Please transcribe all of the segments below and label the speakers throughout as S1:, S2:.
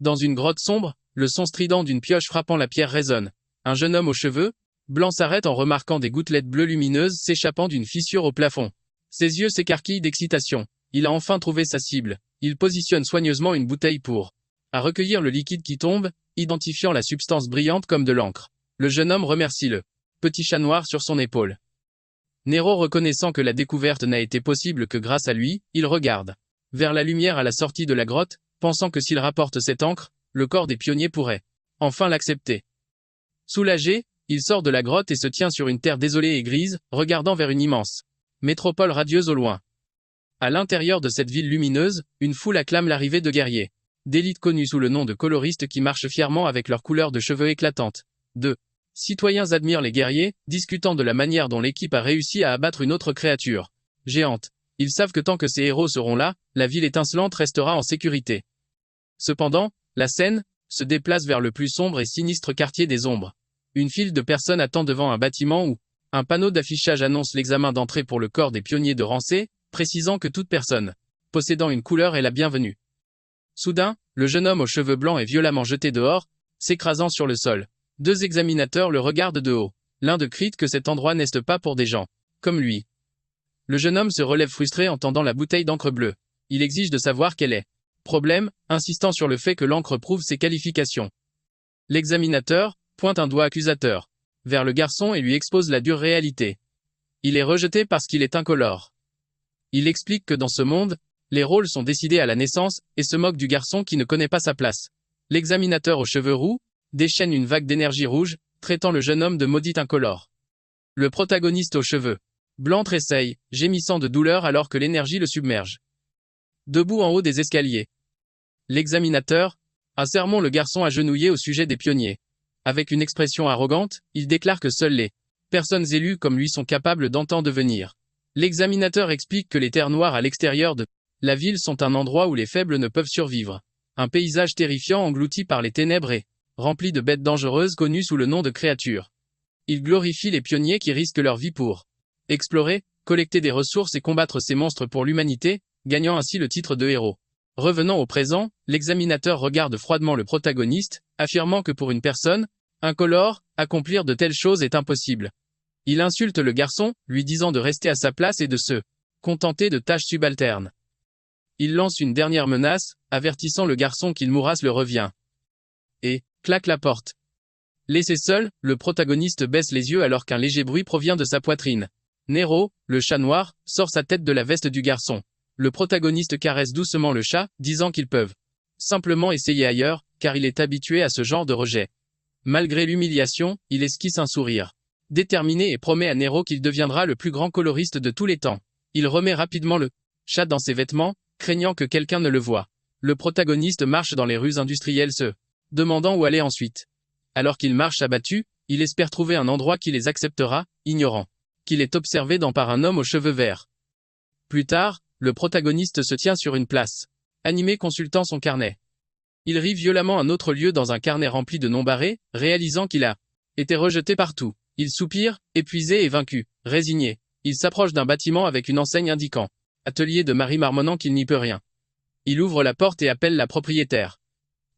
S1: Dans une grotte sombre, le son strident d'une pioche frappant la pierre résonne. Un jeune homme aux cheveux blancs s'arrête en remarquant des gouttelettes bleues lumineuses s'échappant d'une fissure au plafond. Ses yeux s'écarquillent d'excitation. Il a enfin trouvé sa cible. Il positionne soigneusement une bouteille pour à recueillir le liquide qui tombe, identifiant la substance brillante comme de l'encre. Le jeune homme remercie le petit chat noir sur son épaule. Nero, reconnaissant que la découverte n'a été possible que grâce à lui, il regarde vers la lumière à la sortie de la grotte, pensant que s'il rapporte cette encre, le corps des pionniers pourrait enfin l'accepter. Soulagé, il sort de la grotte et se tient sur une terre désolée et grise, regardant vers une immense métropole radieuse au loin. À l'intérieur de cette ville lumineuse, une foule acclame l'arrivée de guerriers d'élite connus sous le nom de coloristes qui marchent fièrement avec leurs couleurs de cheveux éclatantes. Deux citoyens admirent les guerriers, discutant de la manière dont l'équipe a réussi à abattre une autre créature géante. Ils savent que tant que ces héros seront là, la ville étincelante restera en sécurité. Cependant, la scène se déplace vers le plus sombre et sinistre quartier des ombres. Une file de personnes attend devant un bâtiment où un panneau d'affichage annonce l'examen d'entrée pour le corps des pionniers de Rancé, précisant que toute personne possédant une couleur est la bienvenue. Soudain, le jeune homme aux cheveux blancs est violemment jeté dehors, s'écrasant sur le sol. Deux examinateurs le regardent de haut. L'un de crie que cet endroit n'est pas pour des gens comme lui. Le jeune homme se relève frustré en tendant la bouteille d'encre bleue. Il exige de savoir quel est le problème, insistant sur le fait que l'encre prouve ses qualifications. L'examinateur pointe un doigt accusateur vers le garçon et lui expose la dure réalité. Il est rejeté parce qu'il est incolore. Il explique que dans ce monde, les rôles sont décidés à la naissance et se moque du garçon qui ne connaît pas sa place. L'examinateur aux cheveux roux déchaîne une vague d'énergie rouge, traitant le jeune homme de maudit incolore. Le protagoniste aux cheveux blancs tressaille, gémissant de douleur alors que l'énergie le submerge. Debout en haut des escaliers, l'examinateur sermon le garçon agenouillé au sujet des pionniers. Avec une expression arrogante, il déclare que seules les personnes élues comme lui sont capables d'en devenir. L'examinateur explique que les terres noires à l'extérieur de la ville sont un endroit où les faibles ne peuvent survivre. Un paysage terrifiant englouti par les ténèbres et rempli de bêtes dangereuses connues sous le nom de créatures. Il glorifie les pionniers qui risquent leur vie pour explorer, collecter des ressources et combattre ces monstres pour l'humanité, gagnant ainsi le titre de héros. Revenant au présent, l'examinateur regarde froidement le protagoniste, affirmant que pour une personne incolore, accomplir de telles choses est impossible. Il insulte le garçon, lui disant de rester à sa place et de se contenter de tâches subalternes. Il lance une dernière menace, avertissant le garçon qu'il mourra le revient. Et claque la porte. Laissé seul, le protagoniste baisse les yeux alors qu'un léger bruit provient de sa poitrine. Nero, le chat noir, sort sa tête de la veste du garçon. Le protagoniste caresse doucement le chat, disant qu'ils peuvent simplement essayer ailleurs, car il est habitué à ce genre de rejet. Malgré l'humiliation, il esquisse un sourire déterminé et promet à Nero qu'il deviendra le plus grand coloriste de tous les temps. Il remet rapidement le chat dans ses vêtements, craignant que quelqu'un ne le voie. Le protagoniste marche dans les rues industrielles se demandant où aller ensuite. Alors qu'il marche abattu, il espère trouver un endroit qui les acceptera, ignorant qu'il est observé par un homme aux cheveux verts. Plus tard, le protagoniste se tient sur une place, animé consultant son carnet. Il rit violemment un autre lieu dans un carnet rempli de noms barrés, réalisant qu'il a été rejeté partout. Il soupire, épuisé et vaincu, résigné. Il s'approche d'un bâtiment avec une enseigne indiquant « Atelier de Marie » marmonnant qu'il n'y peut rien. Il ouvre la porte et appelle la propriétaire.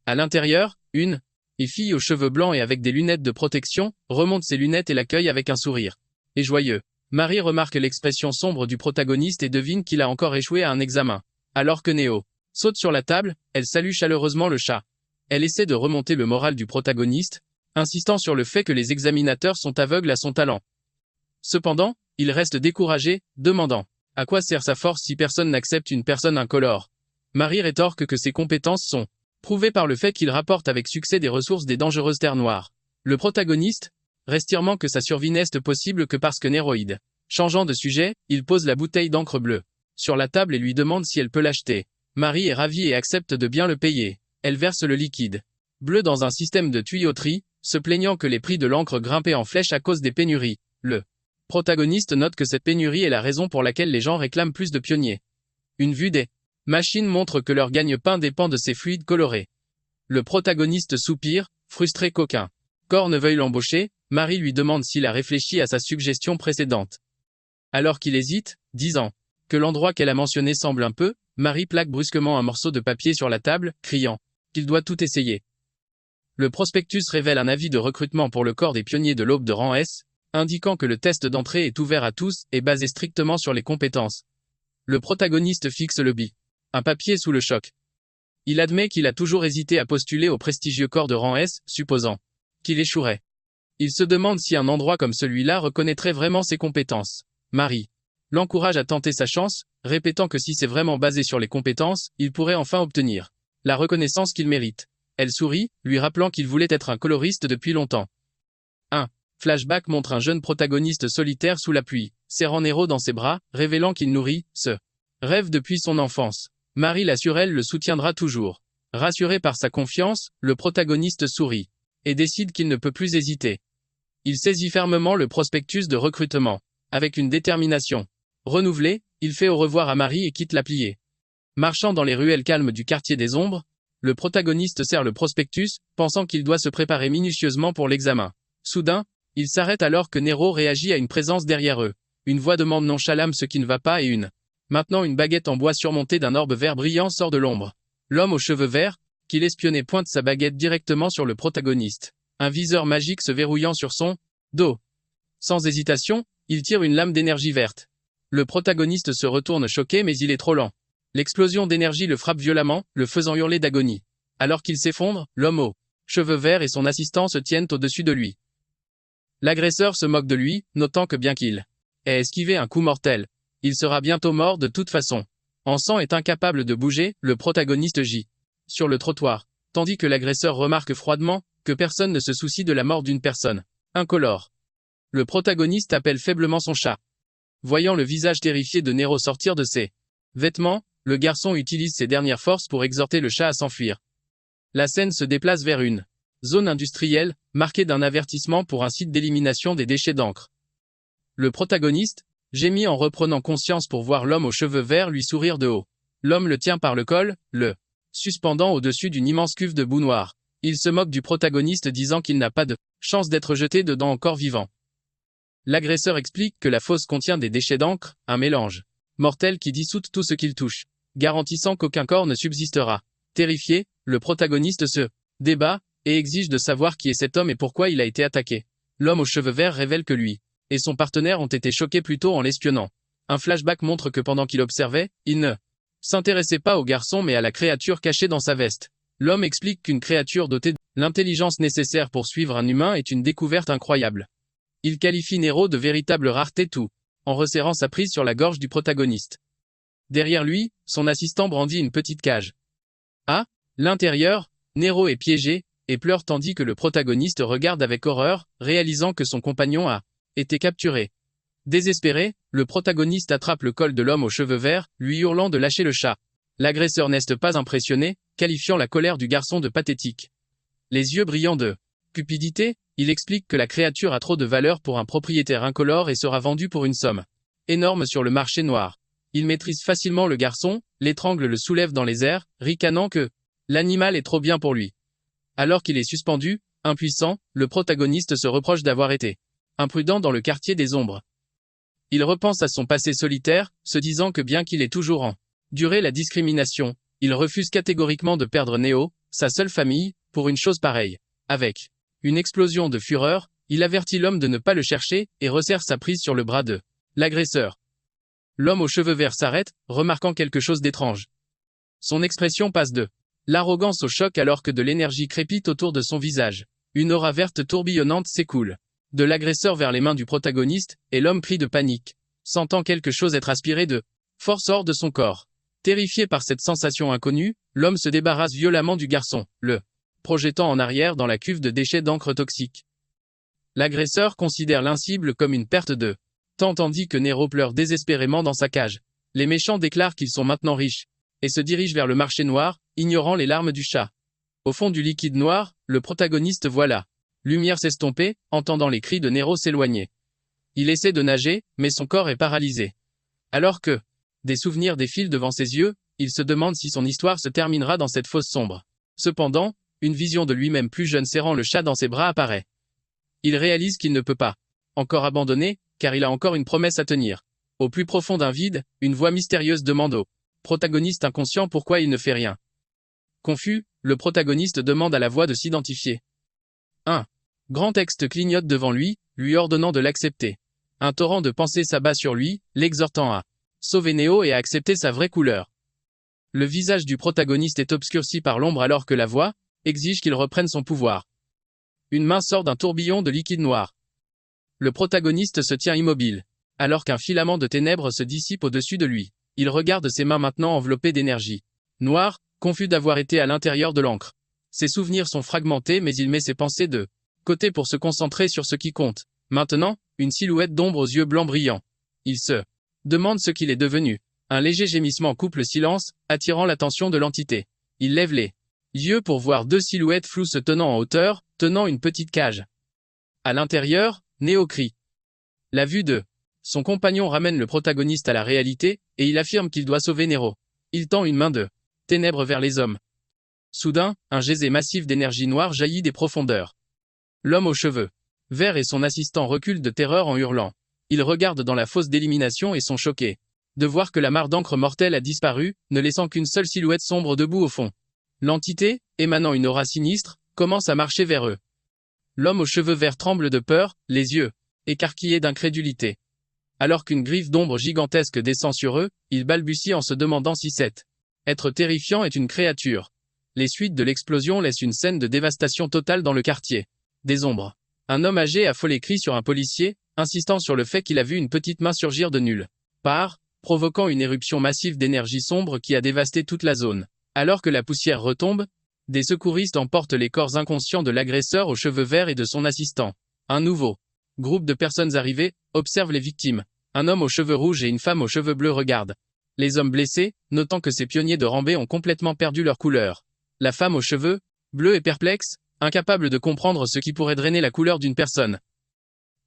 S1: À l'intérieur, une fille aux cheveux blancs et avec des lunettes de protection remonte ses lunettes et l'accueille avec un sourire. Et joyeux. Marie remarque l'expression sombre du protagoniste et devine qu'il a encore échoué à un examen. Alors que Néo saute sur la table, elle salue chaleureusement le chat. Elle essaie de remonter le moral du protagoniste, insistant sur le fait que les examinateurs sont aveugles à son talent. Cependant, il reste découragé, demandant « À quoi sert sa force si personne n'accepte une personne incolore ?» Marie rétorque que ses compétences sont prouvées par le fait qu'il rapporte avec succès des ressources des dangereuses terres noires. Le protagoniste retirement que sa survie n'est possible que parce que Néroïde. Changeant de sujet, il pose la bouteille d'encre bleue sur la table et lui demande si elle peut l'acheter. Marie est ravie et accepte de bien le payer. Elle verse le liquide bleu dans un système de tuyauterie, se plaignant que les prix de l'encre grimpaient en flèche à cause des pénuries. Le protagoniste note que cette pénurie est la raison pour laquelle les gens réclament plus de pionniers. Une vue des machines montre que leur gagne-pain dépend de ces fluides colorés. Le protagoniste soupire, frustré qu'aucun corps ne veuille l'embaucher. Marie lui demande s'il a réfléchi à sa suggestion précédente. Alors qu'il hésite, disant que l'endroit qu'elle a mentionné semble un peu, Marie plaque brusquement un morceau de papier sur la table, criant « qu'il doit tout essayer. Le prospectus révèle un avis de recrutement pour le corps des pionniers de l'aube de rang S, indiquant que le test d'entrée est ouvert à tous et basé strictement sur les compétences. Le protagoniste fixe le bi. Un papier sous le choc. Il admet qu'il a toujours hésité à postuler au prestigieux corps de rang S, supposant qu'il échouerait. Il se demande si un endroit comme celui-là reconnaîtrait vraiment ses compétences. Marie l'encourage à tenter sa chance, répétant que si c'est vraiment basé sur les compétences, il pourrait enfin obtenir la reconnaissance qu'il mérite. Elle sourit, lui rappelant qu'il voulait être un coloriste depuis longtemps. Un flashback montre un jeune protagoniste solitaire sous la pluie, serrant Nero dans ses bras, révélant qu'il nourrit ce rêve depuis son enfance. Marie l'assure elle le soutiendra toujours. Rassuré par sa confiance, le protagoniste sourit et décide qu'il ne peut plus hésiter. Il saisit fermement le prospectus de recrutement. Avec une détermination renouvelée, il fait au revoir à Marie et quitte la pliée. Marchant dans les ruelles calmes du quartier des ombres, le protagoniste serre le prospectus, pensant qu'il doit se préparer minutieusement pour l'examen. Soudain, il s'arrête alors que Nero réagit à une présence derrière eux. Une voix demande nonchalamment ce qui ne va pas et Maintenant une baguette en bois surmontée d'un orbe vert brillant sort de l'ombre. L'homme aux cheveux verts, qui l'espionnait pointe sa baguette directement sur le protagoniste. Un viseur magique se verrouillant sur son dos. Sans hésitation, il tire une lame d'énergie verte. Le protagoniste se retourne choqué mais il est trop lent. L'explosion d'énergie le frappe violemment, le faisant hurler d'agonie. Alors qu'il s'effondre, l'homme aux cheveux verts et son assistant se tiennent au-dessus de lui. L'agresseur se moque de lui, notant que bien qu'il ait esquivé un coup mortel, il sera bientôt mort de toute façon. Encens est incapable de bouger, le protagoniste gît sur le trottoir, tandis que l'agresseur remarque froidement que personne ne se soucie de la mort d'une personne incolore. Le protagoniste appelle faiblement son chat. Voyant le visage terrifié de Nero sortir de ses vêtements, le garçon utilise ses dernières forces pour exhorter le chat à s'enfuir. La scène se déplace vers une zone industrielle, marquée d'un avertissement pour un site d'élimination des déchets d'encre. Le protagoniste gémit en reprenant conscience pour voir l'homme aux cheveux verts lui sourire de haut. L'homme le tient par le col, le suspendant au-dessus d'une immense cuve de boue noire. Il se moque du protagoniste disant qu'il n'a pas de chance d'être jeté dedans encore vivant. L'agresseur explique que la fosse contient des déchets d'encre, un mélange mortel qui dissout tout ce qu'il touche, garantissant qu'aucun corps ne subsistera. Terrifié, le protagoniste se débat et exige de savoir qui est cet homme et pourquoi il a été attaqué. L'homme aux cheveux verts révèle que lui et son partenaire ont été choqués plus tôt en l'espionnant. Un flashback montre que pendant qu'il observait, il ne s'intéressait pas au garçon mais à la créature cachée dans sa veste. L'homme explique qu'une créature dotée de l'intelligence nécessaire pour suivre un humain est une découverte incroyable. Il qualifie Nero de véritable rareté tout, en resserrant sa prise sur la gorge du protagoniste. Derrière lui, son assistant brandit une petite cage. À l'intérieur, Nero est piégé, et pleure tandis que le protagoniste regarde avec horreur, réalisant que son compagnon a été capturé. Désespéré, le protagoniste attrape le col de l'homme aux cheveux verts, lui hurlant de lâcher le chat. L'agresseur n'est pas impressionné, qualifiant la colère du garçon de pathétique. Les yeux brillants de cupidité, il explique que la créature a trop de valeur pour un propriétaire incolore et sera vendue pour une somme énorme sur le marché noir. Il maîtrise facilement le garçon, l'étrangle le soulève dans les airs, ricanant que l'animal est trop bien pour lui. Alors qu'il est suspendu, impuissant, le protagoniste se reproche d'avoir été imprudent dans le quartier des ombres. Il repense à son passé solitaire, se disant que bien qu'il ait toujours enduré la discrimination, il refuse catégoriquement de perdre Neo, sa seule famille, pour une chose pareille. Avec une explosion de fureur, il avertit l'homme de ne pas le chercher et resserre sa prise sur le bras de l'agresseur. L'homme aux cheveux verts s'arrête, remarquant quelque chose d'étrange. Son expression passe de l'arrogance au choc alors que de l'énergie crépite autour de son visage. Une aura verte tourbillonnante s'écoule de l'agresseur vers les mains du protagoniste, et l'homme crie de panique, sentant quelque chose être aspiré de force hors de son corps. Terrifié par cette sensation inconnue, l'homme se débarrasse violemment du garçon, le projetant en arrière dans la cuve de déchets d'encre toxique. L'agresseur considère l'incible comme une perte de temps tandis que Nero pleure désespérément dans sa cage. Les méchants déclarent qu'ils sont maintenant riches, et se dirigent vers le marché noir, ignorant les larmes du chat. Au fond du liquide noir, le protagoniste voit la lumière s'estomper, entendant les cris de Nero s'éloigner. Il essaie de nager, mais son corps est paralysé. Alors que des souvenirs défilent devant ses yeux, il se demande si son histoire se terminera dans cette fosse sombre. Cependant, une vision de lui-même plus jeune serrant le chat dans ses bras apparaît. Il réalise qu'il ne peut pas encore abandonner, car il a encore une promesse à tenir. Au plus profond d'un vide, une voix mystérieuse demande au protagoniste inconscient pourquoi il ne fait rien. Confus, Le protagoniste demande à la voix de s'identifier. Un grand texte clignote devant lui, lui ordonnant de l'accepter. Un torrent de pensées s'abat sur lui, l'exhortant à sauver Neo et à accepter sa vraie couleur. Le visage du protagoniste est obscurci par l'ombre alors que la voix exige qu'il reprenne son pouvoir. Une main sort d'un tourbillon de liquide noir. Le protagoniste se tient immobile, alors qu'un filament de ténèbres se dissipe au-dessus de lui. Il regarde ses mains maintenant enveloppées d'énergie noire, confus d'avoir été à l'intérieur de l'encre. Ses souvenirs sont fragmentés mais il met ses pensées de côté pour se concentrer sur ce qui compte. Maintenant, une silhouette d'ombre aux yeux blancs brillants. Il se demande ce qu'il est devenu. Un léger gémissement coupe le silence, attirant l'attention de l'entité. Il lève les yeux pour voir deux silhouettes floues se tenant en hauteur, tenant une petite cage. À l'intérieur, Neo crie. La vue de son compagnon ramène le protagoniste à la réalité, et il affirme qu'il doit sauver Nero. Il tend une main de ténèbres vers les hommes. Soudain, un geyser massif d'énergie noire jaillit des profondeurs. L'homme aux cheveux verts et son assistant reculent de terreur en hurlant. Ils regardent dans la fosse d'élimination et sont choqués de voir que la mare d'encre mortelle a disparu, ne laissant qu'une seule silhouette sombre debout au fond. L'entité, émanant une aura sinistre, commence à marcher vers eux. L'homme aux cheveux verts tremble de peur, les yeux écarquillés d'incrédulité. Alors qu'une griffe d'ombre gigantesque descend sur eux, il balbutie en se demandant si cet être terrifiant est une créature. Les suites de l'explosion laissent une scène de dévastation totale dans le quartier. Des ombres. Un homme âgé affolé crie sur un policier, insistant sur le fait qu'il a vu une petite main surgir de nulle part, provoquant une éruption massive d'énergie sombre qui a dévasté toute la zone. Alors que la poussière retombe, des secouristes emportent les corps inconscients de l'agresseur aux cheveux verts et de son assistant. Un nouveau groupe de personnes arrivées observe les victimes. Un homme aux cheveux rouges et une femme aux cheveux bleus regardent les hommes blessés, notant que ces pionniers de Rambé ont complètement perdu leur couleur. La femme aux cheveux bleus est perplexe, incapable de comprendre ce qui pourrait drainer la couleur d'une personne.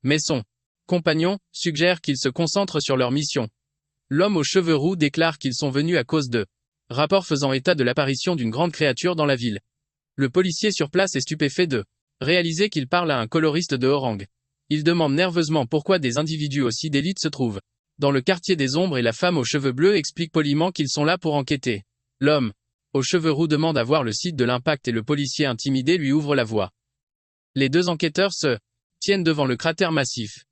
S1: Mais son compagnon suggère qu'ils se concentrent sur leur mission. L'homme aux cheveux roux déclare qu'ils sont venus à cause de rapports faisant état de l'apparition d'une grande créature dans la ville. Le policier sur place est stupéfait de réaliser qu'il parle à un coloriste de Orang. Il demande nerveusement pourquoi des individus aussi d'élite se trouvent dans le quartier des ombres et la femme aux cheveux bleus explique poliment qu'ils sont là pour enquêter. L'homme aux cheveux roux demande à voir le site de l'impact et le policier intimidé lui ouvre la voie. Les deux enquêteurs se tiennent devant le cratère massif.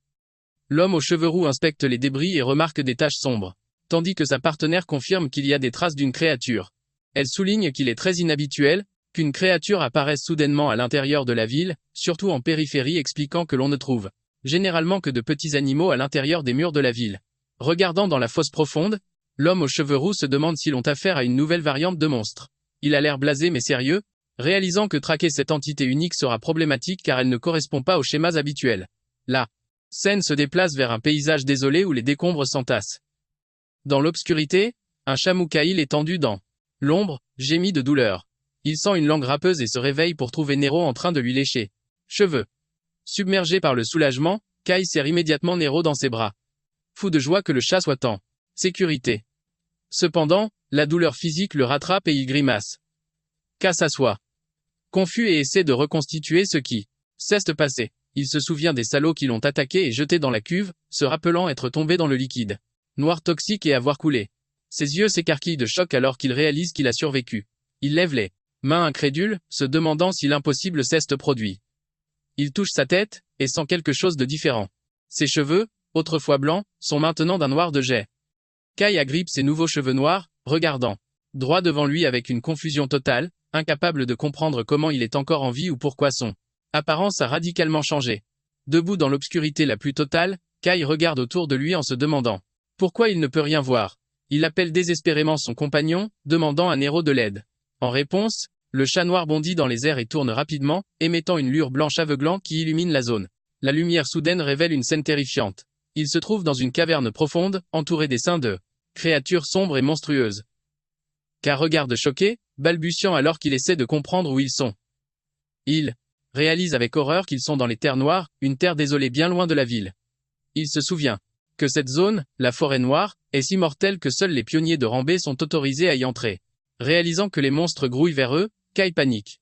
S1: L'homme aux cheveux roux inspecte les débris et remarque des taches sombres, tandis que sa partenaire confirme qu'il y a des traces d'une créature. Elle souligne qu'il est très inhabituel qu'une créature apparaisse soudainement à l'intérieur de la ville, surtout en périphérie, expliquant que l'on ne trouve généralement que de petits animaux à l'intérieur des murs de la ville. Regardant dans la fosse profonde, l'homme aux cheveux roux se demande s'ils ont affaire à une nouvelle variante de monstre. Il a l'air blasé mais sérieux, réalisant que traquer cette entité unique sera problématique car elle ne correspond pas aux schémas habituels. La scène se déplace vers un paysage désolé où les décombres s'entassent. Dans l'obscurité, un Chamoucaïl étendu dans l'ombre gémit de douleur. Il sent une langue râpeuse et se réveille pour trouver Nero en train de lui lécher cheveux. Submergé par le soulagement, Kai serre immédiatement Nero dans ses bras. Fou de joie que le chat soit en sécurité. Cependant, la douleur physique le rattrape et il grimace. K s'assoit. Confus et essaie de reconstituer ce qui cesse de passer. Il se souvient des salauds qui l'ont attaqué et jeté dans la cuve, se rappelant être tombé dans le liquide noir toxique et avoir coulé. Ses yeux s'écarquillent de choc alors qu'il réalise qu'il a survécu. Il lève les mains incrédules, se demandant si l'impossible s'est produit. Il touche sa tête, et sent quelque chose de différent. Ses cheveux, autrefois blancs, sont maintenant d'un noir de jais. Kai agrippe ses nouveaux cheveux noirs, regardant droit devant lui avec une confusion totale, incapable de comprendre comment il est encore en vie ou pourquoi son apparence a radicalement changé. Debout dans l'obscurité la plus totale, Kai regarde autour de lui en se demandant pourquoi il ne peut rien voir. Il appelle désespérément son compagnon, demandant à Nero de l'aide. En réponse, le chat noir bondit dans les airs et tourne rapidement, émettant une lueur blanche aveuglante qui illumine la zone. La lumière soudaine révèle une scène terrifiante. Il se trouve dans une caverne profonde, entouré des seins de créatures sombres et monstrueuses. K regarde choqué, balbutiant alors qu'il essaie de comprendre où ils sont. Il réalise avec horreur qu'ils sont dans les terres noires, une terre désolée bien loin de la ville. Il se souvient que cette zone, la forêt noire, est si mortelle que seuls les pionniers de Rambé sont autorisés à y entrer. Réalisant que les monstres grouillent vers eux, Kai panique.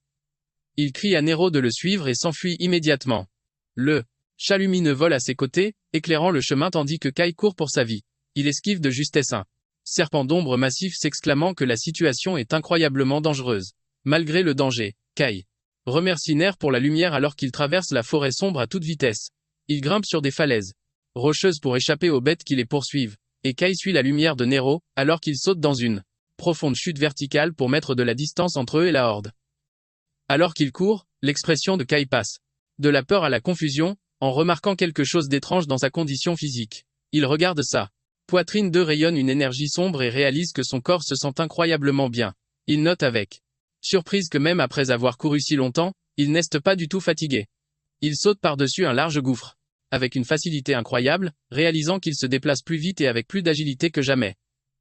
S1: Il crie à Nero de le suivre et s'enfuit immédiatement. Le chat lumineux vole à ses côtés, éclairant le chemin tandis que Kai court pour sa vie. Il esquive de justesse un serpent d'ombre massif s'exclamant que la situation est incroyablement dangereuse. Malgré le danger, Kai remercie Ner pour la lumière alors qu'il traverse la forêt sombre à toute vitesse. Il grimpe sur des falaises rocheuses pour échapper aux bêtes qui les poursuivent, et Kai suit la lumière de Nero alors qu'il saute dans une profonde chute verticale pour mettre de la distance entre eux et la horde. Alors qu'il court, l'expression de Kai passe de la peur à la confusion, en remarquant quelque chose d'étrange dans sa condition physique. Il regarde sa poitrine rayonne une énergie sombre et réalise que son corps se sent incroyablement bien. Il note avec surprise que même après avoir couru si longtemps, il n'est pas du tout fatigué. Il saute par-dessus un large gouffre, avec une facilité incroyable, réalisant qu'il se déplace plus vite et avec plus d'agilité que jamais.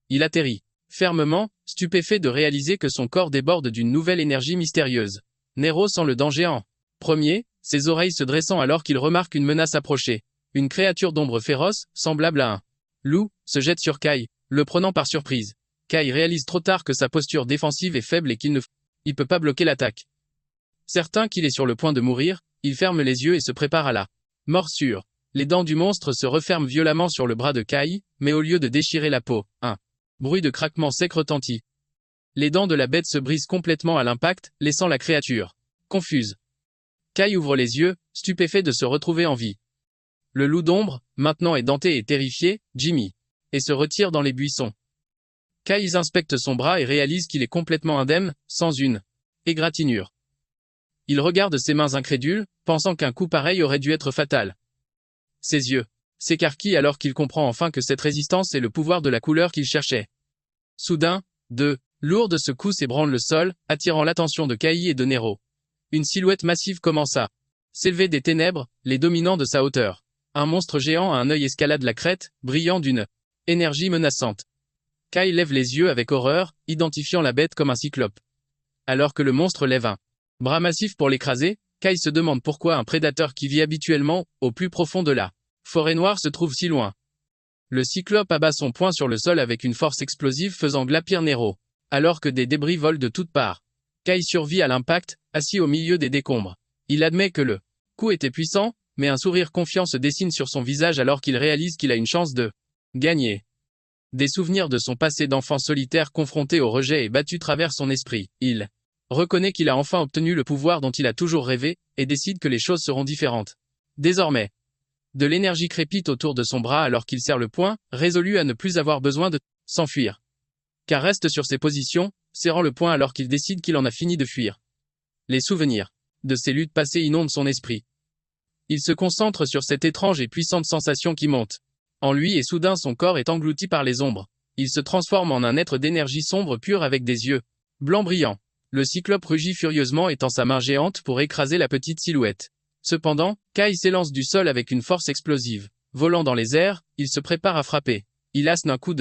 S1: Il atterrit fermement, stupéfait de réaliser que son corps déborde d'une nouvelle énergie mystérieuse. Nero sent le danger en premier, ses oreilles se dressant alors qu'il remarque une menace approcher. Une créature d'ombre féroce, semblable à un loup, se jette sur Kai, le prenant par surprise. Kai réalise trop tard que sa posture défensive est faible et qu'il ne peut pas bloquer l'attaque. Certain qu'il est sur le point de mourir, il ferme les yeux et se prépare à la morsure. Les dents du monstre se referment violemment sur le bras de Kai, mais au lieu de déchirer la peau, un bruit de craquement sec retentit. Les dents de la bête se brisent complètement à l'impact, laissant la créature confuse. Kai ouvre les yeux, stupéfait de se retrouver en vie. Le loup d'ombre, maintenant édenté et terrifié, Jimmy, et se retire dans les buissons. Kai inspecte son bras et réalise qu'il est complètement indemne, sans une égratignure. Il regarde ses mains incrédules, pensant qu'un coup pareil aurait dû être fatal. Ses yeux s'écarquillent alors qu'il comprend enfin que cette résistance est le pouvoir de la couleur qu'il cherchait. Soudain, deux lourdes secousses ébranlent le sol, attirant l'attention de Kai et de Nero. Une silhouette massive commence à s'élever des ténèbres, les dominant de sa hauteur. Un monstre géant à un œil escalade la crête, brillant d'une énergie menaçante. Kai lève les yeux avec horreur, identifiant la bête comme un cyclope. Alors que le monstre lève un bras massif pour l'écraser, Kai se demande pourquoi un prédateur qui vit habituellement au plus profond de la forêt noire se trouve si loin. Le cyclope abat son poing sur le sol avec une force explosive faisant glapir Nero, alors que des débris volent de toutes parts. Kai survit à l'impact, assis au milieu des décombres. Il admet que le coup était puissant, mais un sourire confiant se dessine sur son visage alors qu'il réalise qu'il a une chance de gagner. Des souvenirs de son passé d'enfant solitaire confronté au rejet et battu traversent son esprit. Il reconnaît qu'il a enfin obtenu le pouvoir dont il a toujours rêvé, et décide que les choses seront différentes. Désormais, de l'énergie crépite autour de son bras alors qu'il serre le poing, résolu à ne plus avoir besoin de s'enfuir. Car reste sur ses positions, serrant le poing alors qu'il décide qu'il en a fini de fuir. Les souvenirs de ses luttes passées inondent son esprit. Il se concentre sur cette étrange et puissante sensation qui monte en lui et soudain son corps est englouti par les ombres. Il se transforme en un être d'énergie sombre pure avec des yeux blancs brillants. Le cyclope rugit furieusement étend sa main géante pour écraser la petite silhouette. Cependant, Kai s'élance du sol avec une force explosive. Volant dans les airs, il se prépare à frapper. Il asse d'un coup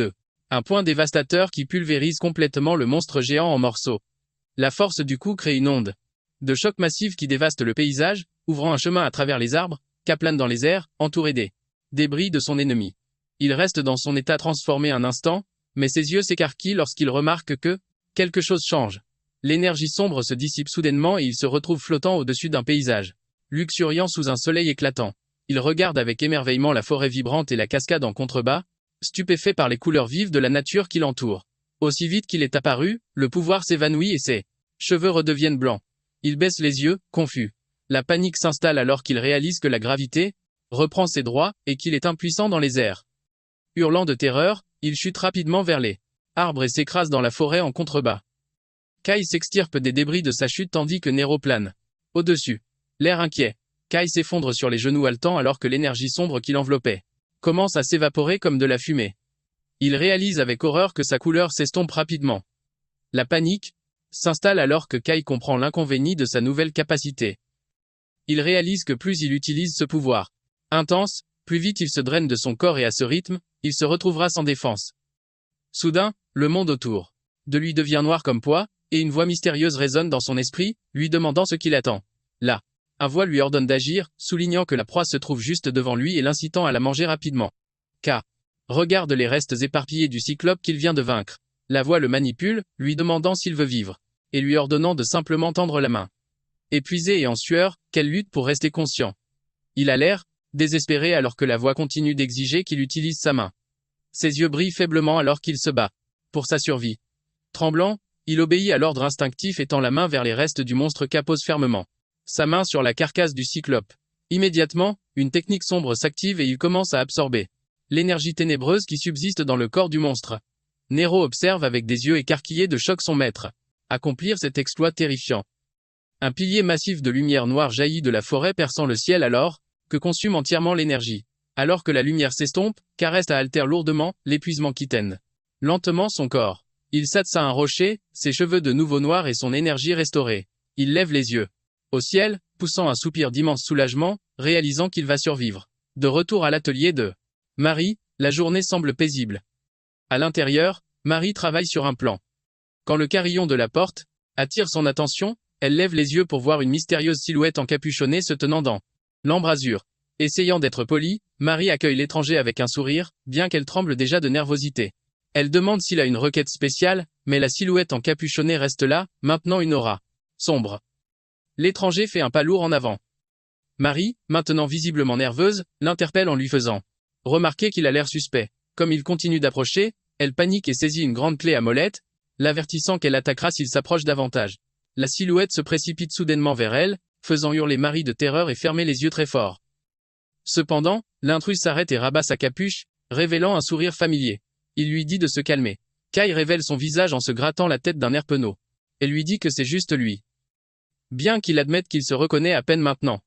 S1: un poing dévastateur qui pulvérise complètement le monstre géant en morceaux. La force du coup crée une onde de choc massif qui dévaste le paysage, ouvrant un chemin à travers les arbres, qu'aplane dans les airs, entouré des débris de son ennemi. Il reste dans son état transformé un instant, mais ses yeux s'écarquillent lorsqu'il remarque que quelque chose change. L'énergie sombre se dissipe soudainement et il se retrouve flottant au-dessus d'un paysage luxuriant sous un soleil éclatant. Il regarde avec émerveillement la forêt vibrante et la cascade en contrebas, stupéfait par les couleurs vives de la nature qui l'entoure. Aussi vite qu'il est apparu, le pouvoir s'évanouit et ses cheveux redeviennent blancs. Il baisse les yeux, confus. La panique s'installe alors qu'il réalise que la gravité reprend ses droits et qu'il est impuissant dans les airs. Hurlant de terreur, il chute rapidement vers les arbres et s'écrase dans la forêt en contrebas. Kai s'extirpe des débris de sa chute tandis que Nero plane au-dessus. L'air inquiet. Kai s'effondre sur les genoux haletants alors que l'énergie sombre qui l'enveloppait commence à s'évaporer comme de la fumée. Il réalise avec horreur que sa couleur s'estompe rapidement. La panique s'installe alors que Kai comprend l'inconvénient de sa nouvelle capacité. Il réalise que plus il utilise ce pouvoir intense, plus vite il se draine de son corps et à ce rythme, il se retrouvera sans défense. Soudain, le monde autour de lui devient noir comme poids, et une voix mystérieuse résonne dans son esprit, lui demandant ce qu'il attend. Là, un voix lui ordonne d'agir, soulignant que la proie se trouve juste devant lui et l'incitant à la manger rapidement. K. Regarde les restes éparpillés du cyclope qu'il vient de vaincre. La voix le manipule, lui demandant s'il veut vivre, et lui ordonnant de simplement tendre la main. Épuisé et en sueur, qu'elle lutte pour rester conscient. Il a l'air désespéré alors que la voix continue d'exiger qu'il utilise sa main. Ses yeux brillent faiblement alors qu'il se bat pour sa survie. Tremblant, Il obéit à l'ordre instinctif et tend la main vers les restes du monstre qu'appose fermement sa main sur la carcasse du cyclope. Immédiatement, une technique sombre s'active et il commence à absorber l'énergie ténébreuse qui subsiste dans le corps du monstre. Nero observe avec des yeux écarquillés de choc son maître accomplir cet exploit terrifiant. Un pilier massif de lumière noire jaillit de la forêt perçant le ciel alors que consume entièrement l'énergie. Alors que la lumière s'estompe, Carest altère lourdement l'épuisement quittaine lentement son corps. Il s'attache à un rocher, ses cheveux de nouveau noirs et son énergie restaurée. Il lève les yeux au ciel, poussant un soupir d'immense soulagement, réalisant qu'il va survivre. De retour à l'atelier de Marie, la journée semble paisible. À l'intérieur, Marie travaille sur un plan. Quand le carillon de la porte attire son attention, elle lève les yeux pour voir une mystérieuse silhouette encapuchonnée se tenant dans l'embrasure. Essayant d'être polie, Marie accueille l'étranger avec un sourire, bien qu'elle tremble déjà de nervosité. Elle demande s'il a une requête spéciale, mais la silhouette encapuchonnée reste là, maintenant une aura sombre. L'étranger fait un pas lourd en avant. Marie, maintenant visiblement nerveuse, l'interpelle en lui faisant remarquer qu'il a l'air suspect. Comme il continue d'approcher, elle panique et saisit une grande clé à molette, l'avertissant qu'elle attaquera s'il s'approche davantage. La silhouette se précipite soudainement vers elle, faisant hurler Marie de terreur et fermer les yeux très fort. Cependant, l'intrus s'arrête et rabat sa capuche, révélant un sourire familier. Il lui dit de se calmer. Kai révèle son visage en se grattant la tête d'un air penaud. Elle lui dit que c'est juste lui. Bien qu'il admette qu'il se reconnaît à peine maintenant.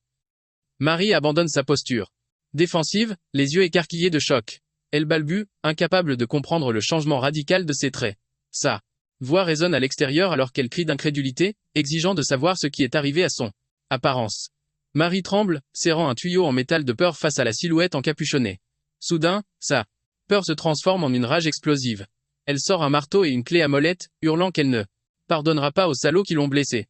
S1: Marie abandonne sa posture défensive, les yeux écarquillés de choc. Elle balbue, incapable de comprendre le changement radical de ses traits. Sa voix résonne à l'extérieur alors qu'elle crie d'incrédulité, exigeant de savoir ce qui est arrivé à son apparence. Marie tremble, serrant un tuyau en métal de peur face à la silhouette encapuchonnée. Soudain, sa peur se transforme en une rage explosive. Elle sort un marteau et une clé à molette, hurlant qu'elle ne pardonnera pas aux salauds qui l'ont blessée.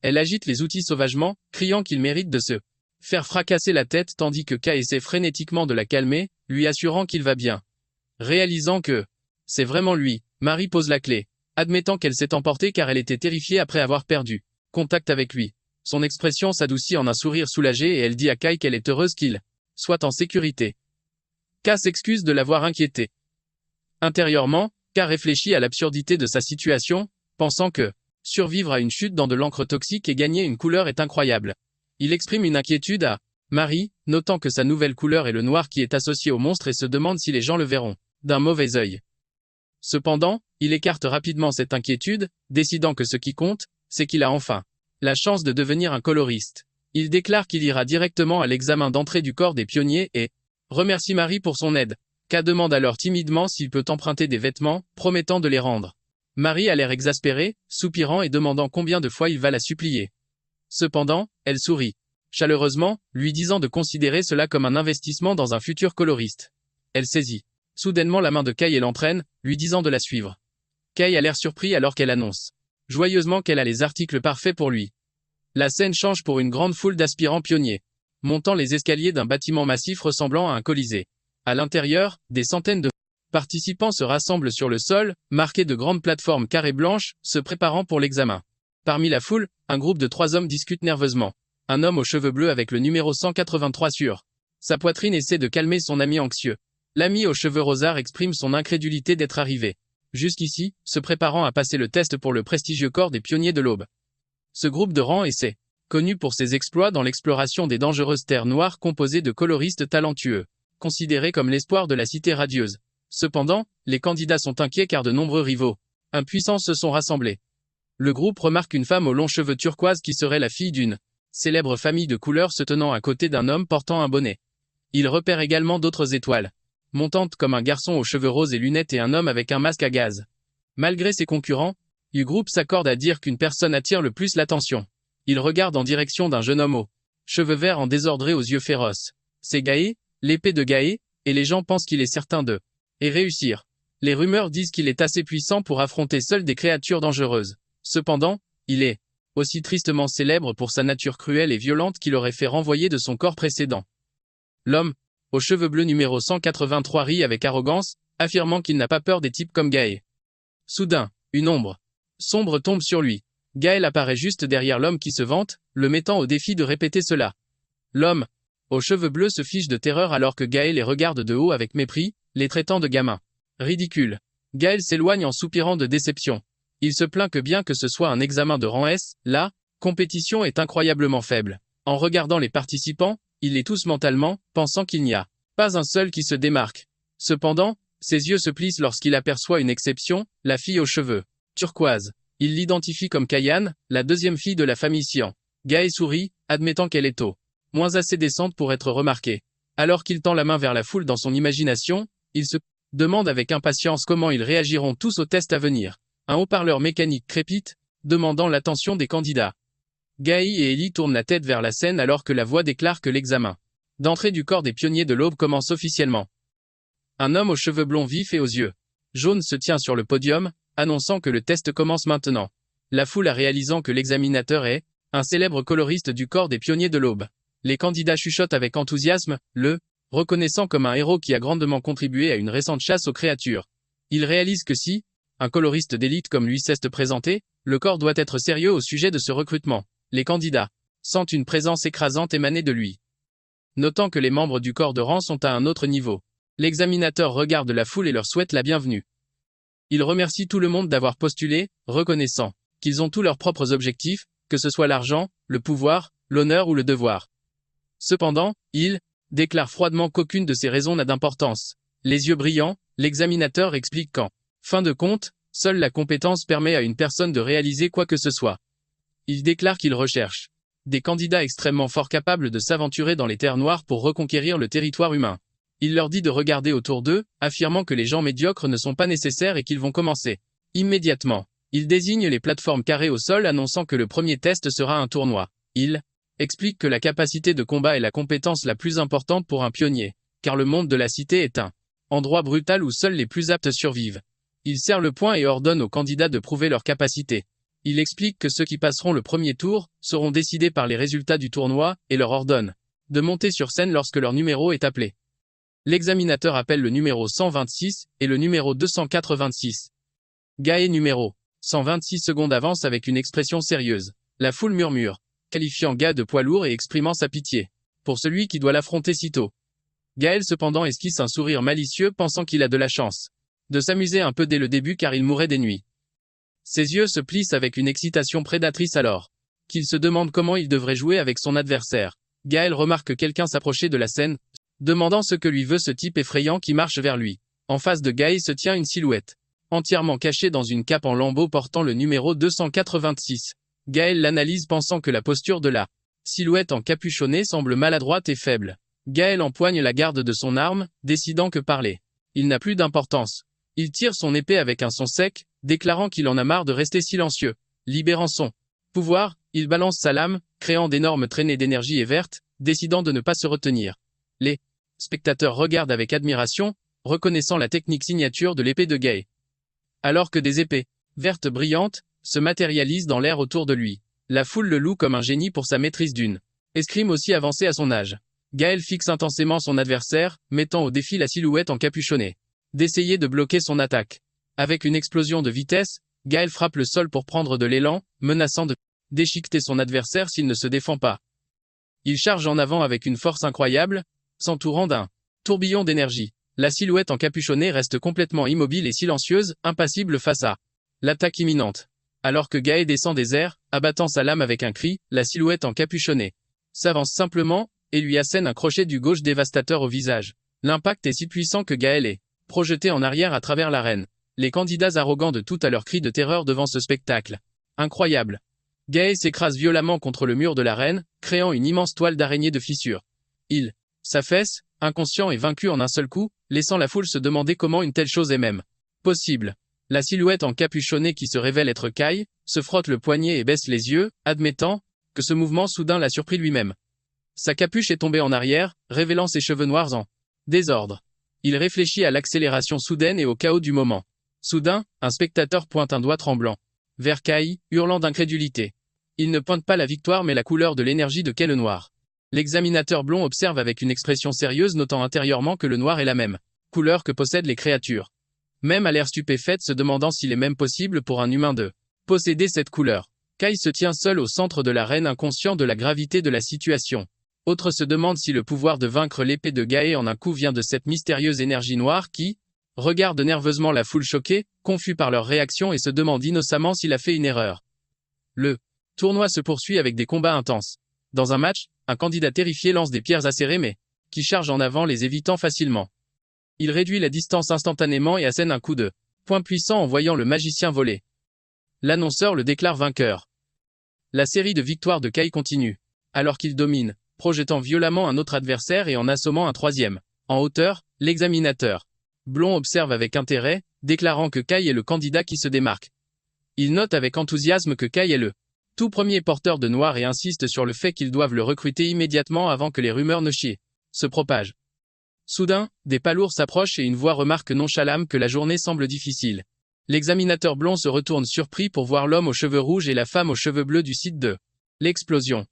S1: Elle agite les outils sauvagement, criant qu'il mérite de se faire fracasser la tête tandis que Kai essaie frénétiquement de la calmer, lui assurant qu'il va bien. Réalisant que c'est vraiment lui, Marie pose la clé, admettant qu'elle s'est emportée car elle était terrifiée après avoir perdu contact avec lui. Son expression s'adoucit en un sourire soulagé et elle dit à Kai qu'elle est heureuse qu'il soit en sécurité. Kai s'excuse de l'avoir inquiété. Intérieurement, Kai réfléchit à l'absurdité de sa situation, pensant que survivre à une chute dans de l'encre toxique et gagner une couleur est incroyable. Il exprime une inquiétude à Marie, notant que sa nouvelle couleur est le noir qui est associé au monstre et se demande si les gens le verront d'un mauvais œil. Cependant, il écarte rapidement cette inquiétude, décidant que ce qui compte, c'est qu'il a enfin la chance de devenir un coloriste. Il déclare qu'il ira directement à l'examen d'entrée du corps des pionniers et remercie Marie pour son aide. Kai demande alors timidement s'il peut emprunter des vêtements, promettant de les rendre. Marie a l'air exaspérée, soupirant et demandant combien de fois il va la supplier. Cependant, elle sourit chaleureusement, lui disant de considérer cela comme un investissement dans un futur coloriste. Elle saisit soudainement la main de Kai et l'entraîne, lui disant de la suivre. Kai a l'air surpris alors qu'elle annonce joyeusement qu'elle a les articles parfaits pour lui. La scène change pour une grande foule d'aspirants pionniers, montant les escaliers d'un bâtiment massif ressemblant à un colisée. À l'intérieur, des centaines de participants se rassemblent sur le sol, marqués de grandes plateformes carrées blanches, se préparant pour l'examen. Parmi la foule, un groupe de 3 hommes discute nerveusement. Un homme aux cheveux bleus avec le numéro 183 sur sa poitrine essaie de calmer son ami anxieux. L'ami aux cheveux rosards exprime son incrédulité d'être arrivé jusqu'ici, se préparant à passer le test pour le prestigieux corps des pionniers de l'Aube. Ce groupe de rang essaie, connu pour ses exploits dans l'exploration des dangereuses terres noires composées de coloristes talentueux, considérés comme l'espoir de la cité radieuse. Cependant, les candidats sont inquiets car de nombreux rivaux impuissants se sont rassemblés. Le groupe remarque une femme aux longs cheveux turquoise qui serait la fille d'une célèbre famille de couleurs se tenant à côté d'un homme portant un bonnet. Il repère également d'autres étoiles montantes comme un garçon aux cheveux roses et lunettes et un homme avec un masque à gaz. Malgré ses concurrents, le groupe s'accorde à dire qu'une personne attire le plus l'attention. Il regarde en direction d'un jeune homme aux cheveux verts en désordre aux yeux féroces. C'est Gaé, l'épée de Gaé, et les gens pensent qu'il est certain de et réussir. Les rumeurs disent qu'il est assez puissant pour affronter seul des créatures dangereuses. Cependant, il est aussi tristement célèbre pour sa nature cruelle et violente qui l'aurait fait renvoyer de son corps précédent. L'homme aux cheveux bleus numéro 183 rit avec arrogance, affirmant qu'il n'a pas peur des types comme Gaé. Soudain, une ombre sombre tombe sur lui. Gaël apparaît juste derrière l'homme qui se vante, le mettant au défi de répéter cela. L'homme aux cheveux bleus se fiche de terreur alors que Gaël les regarde de haut avec mépris, les traitant de gamins. Ridicule. Gaël s'éloigne en soupirant de déception. Il se plaint que bien que ce soit un examen de rang S, la compétition est incroyablement faible. En regardant les participants, il les tousse mentalement, pensant qu'il n'y a pas un seul qui se démarque. Cependant, ses yeux se plissent lorsqu'il aperçoit une exception, la fille aux cheveux turquoise. Il l'identifie comme Kayane, la deuxième fille de la famille Sian. Gaë sourit, admettant qu'elle est au moins assez décente pour être remarquée. Alors qu'il tend la main vers la foule dans son imagination, il se demande avec impatience comment ils réagiront tous au test à venir. Un haut-parleur mécanique crépite, demandant l'attention des candidats. Gaë et Ellie tournent la tête vers la scène alors que la voix déclare que l'examen d'entrée du corps des pionniers de l'Aube commence officiellement. Un homme aux cheveux blonds vifs et aux yeux jaunes se tient sur le podium, annonçant que le test commence maintenant. La foule réalisant que l'examinateur est un célèbre coloriste du corps des pionniers de l'Aube. Les candidats chuchotent avec enthousiasme, le reconnaissant comme un héros qui a grandement contribué à une récente chasse aux créatures. Ils réalisent que si un coloriste d'élite comme lui s'est présenté, le corps doit être sérieux au sujet de ce recrutement. Les candidats sentent une présence écrasante émaner de lui. Notant que les membres du corps de rang sont à un autre niveau, l'examinateur regarde la foule et leur souhaite la bienvenue. Il remercie tout le monde d'avoir postulé, reconnaissant qu'ils ont tous leurs propres objectifs, que ce soit l'argent, le pouvoir, l'honneur ou le devoir. Cependant, il déclare froidement qu'aucune de ces raisons n'a d'importance. Les yeux brillants, l'examinateur explique qu'en fin de compte, seule la compétence permet à une personne de réaliser quoi que ce soit. Il déclare qu'il recherche des candidats extrêmement forts capables de s'aventurer dans les terres noires pour reconquérir le territoire humain. Il leur dit de regarder autour d'eux, affirmant que les gens médiocres ne sont pas nécessaires et qu'ils vont commencer immédiatement. Il désigne les plateformes carrées au sol annonçant que le premier test sera un tournoi. Il explique que la capacité de combat est la compétence la plus importante pour un pionnier, car le monde de la cité est un endroit brutal où seuls les plus aptes survivent. Il serre le poing et ordonne aux candidats de prouver leur capacité. Il explique que ceux qui passeront le premier tour seront décidés par les résultats du tournoi et leur ordonne de monter sur scène lorsque leur numéro est appelé. L'examinateur appelle le numéro 126 et le numéro 286. Gaë numéro 126 secondes avance avec une expression sérieuse. La foule murmure, qualifiant Gaë de poids lourd et exprimant sa pitié pour celui qui doit l'affronter sitôt. Gaël cependant esquisse un sourire malicieux pensant qu'il a de la chance de s'amuser un peu dès le début car il mourait des nuits. Ses yeux se plissent avec une excitation prédatrice alors qu'il se demande comment il devrait jouer avec son adversaire. Gaël remarque que quelqu'un s'approchait de la scène, demandant ce que lui veut ce type effrayant qui marche vers lui. En face de Gaël se tient une silhouette, entièrement cachée dans une cape en lambeaux portant le numéro 286. Gaël l'analyse pensant que la posture de la silhouette encapuchonnée semble maladroite et faible. Gaël empoigne la garde de son arme, décidant que parler il n'a plus d'importance. Il tire son épée avec un son sec, déclarant qu'il en a marre de rester silencieux. Libérant son pouvoir, il balance sa lame, créant d'énormes traînées d'énergie et verte, décidant de ne pas se retenir. Les spectateurs regardent avec admiration, reconnaissant la technique signature de l'épée de Gaël. Alors que des épées vertes brillantes se matérialisent dans l'air autour de lui. La foule le loue comme un génie pour sa maîtrise d'une escrime aussi avancée à son âge. Gaël fixe intensément son adversaire, mettant au défi la silhouette encapuchonnée d'essayer de bloquer son attaque. Avec une explosion de vitesse, Gaël frappe le sol pour prendre de l'élan, menaçant de déchiqueter son adversaire s'il ne se défend pas. Il charge en avant avec une force incroyable, s'entourant d'un tourbillon d'énergie. La silhouette encapuchonnée reste complètement immobile et silencieuse, impassible face à l'attaque imminente. Alors que Gaël descend des airs, abattant sa lame avec un cri, la silhouette encapuchonnée s'avance simplement, et lui assène un crochet du gauche dévastateur au visage. L'impact est si puissant que Gaël est projeté en arrière à travers l'arène. Les candidats arrogants de tout à leur cri de terreur devant ce spectacle incroyable. Gaël s'écrase violemment contre le mur de l'arène, créant une immense toile d'araignée de fissures. Il s'affaisse, inconscient et vaincu en un seul coup, laissant la foule se demander comment une telle chose est même possible. La silhouette encapuchonnée qui se révèle être Kai, se frotte le poignet et baisse les yeux, admettant que ce mouvement soudain l'a surpris lui-même. Sa capuche est tombée en arrière, révélant ses cheveux noirs en désordre. Il réfléchit à l'accélération soudaine et au chaos du moment. Soudain, un spectateur pointe un doigt tremblant vers Kai, hurlant d'incrédulité. Il ne pointe pas la victoire mais la couleur de l'énergie de Kai le noir. L'examinateur blond observe avec une expression sérieuse notant intérieurement que le noir est la même couleur que possèdent les créatures. Même à l'air stupéfaite se demandant s'il est même possible pour un humain de posséder cette couleur. Kai se tient seul au centre de l'arène inconscient de la gravité de la situation. Autre se demande si le pouvoir de vaincre l'épée de Gaël en un coup vient de cette mystérieuse énergie noire qui regarde nerveusement la foule choquée, confus par leur réaction et se demande innocemment s'il a fait une erreur. Le tournoi se poursuit avec des combats intenses. Dans un match, un candidat terrifié lance des pierres acérées mais qui charge en avant les évitant facilement. Il réduit la distance instantanément et assène un coup de poing puissant en voyant le magicien voler. L'annonceur le déclare vainqueur. La série de victoires de Kai continue, alors qu'il domine, projetant violemment un autre adversaire et en assommant un troisième. En hauteur, l'examinateur Blond observe avec intérêt, déclarant que Kai est le candidat qui se démarque. Il note avec enthousiasme que Kai est le tout premier porteur de noir et insiste sur le fait qu'ils doivent le recruter immédiatement avant que les rumeurs ne se propagent. Soudain, des palourds s'approchent et une voix remarque nonchalamment que la journée semble difficile. L'examinateur blond se retourne surpris pour voir l'homme aux cheveux rouges et la femme aux cheveux bleus du site de l'explosion.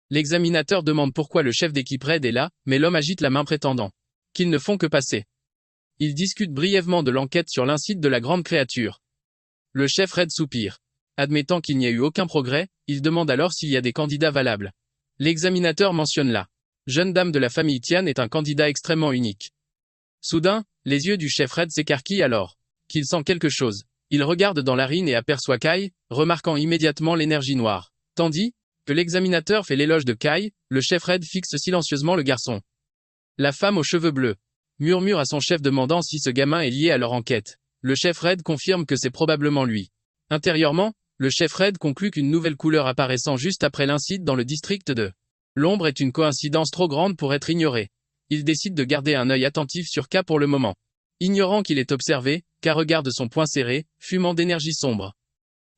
S1: L'examinateur demande pourquoi le chef d'équipe Red est là, mais l'homme agite la main prétendant qu'ils ne font que passer. Ils discutent brièvement de l'enquête sur l'incite de la grande créature. Le chef Red soupire. Admettant qu'il n'y a eu aucun progrès, il demande alors s'il y a des candidats valables. L'examinateur mentionne la jeune dame de la famille Tian est un candidat extrêmement unique. Soudain, les yeux du chef Red s'écarquillent alors qu'il sent quelque chose. Il regarde dans l'arène et aperçoit Kai, remarquant immédiatement l'énergie noire. Tandis que l'examinateur fait l'éloge de Kai, le chef Red fixe silencieusement le garçon. La femme aux cheveux bleus murmure à son chef demandant si ce gamin est lié à leur enquête. Le chef Red confirme que c'est probablement lui. Intérieurement, le chef Red conclut qu'une nouvelle couleur apparaissant juste après l'incite dans le district de l'ombre est une coïncidence trop grande pour être ignorée. Il décide de garder un œil attentif sur K pour le moment. Ignorant qu'il est observé, K regarde son poing serré, fumant d'énergie sombre.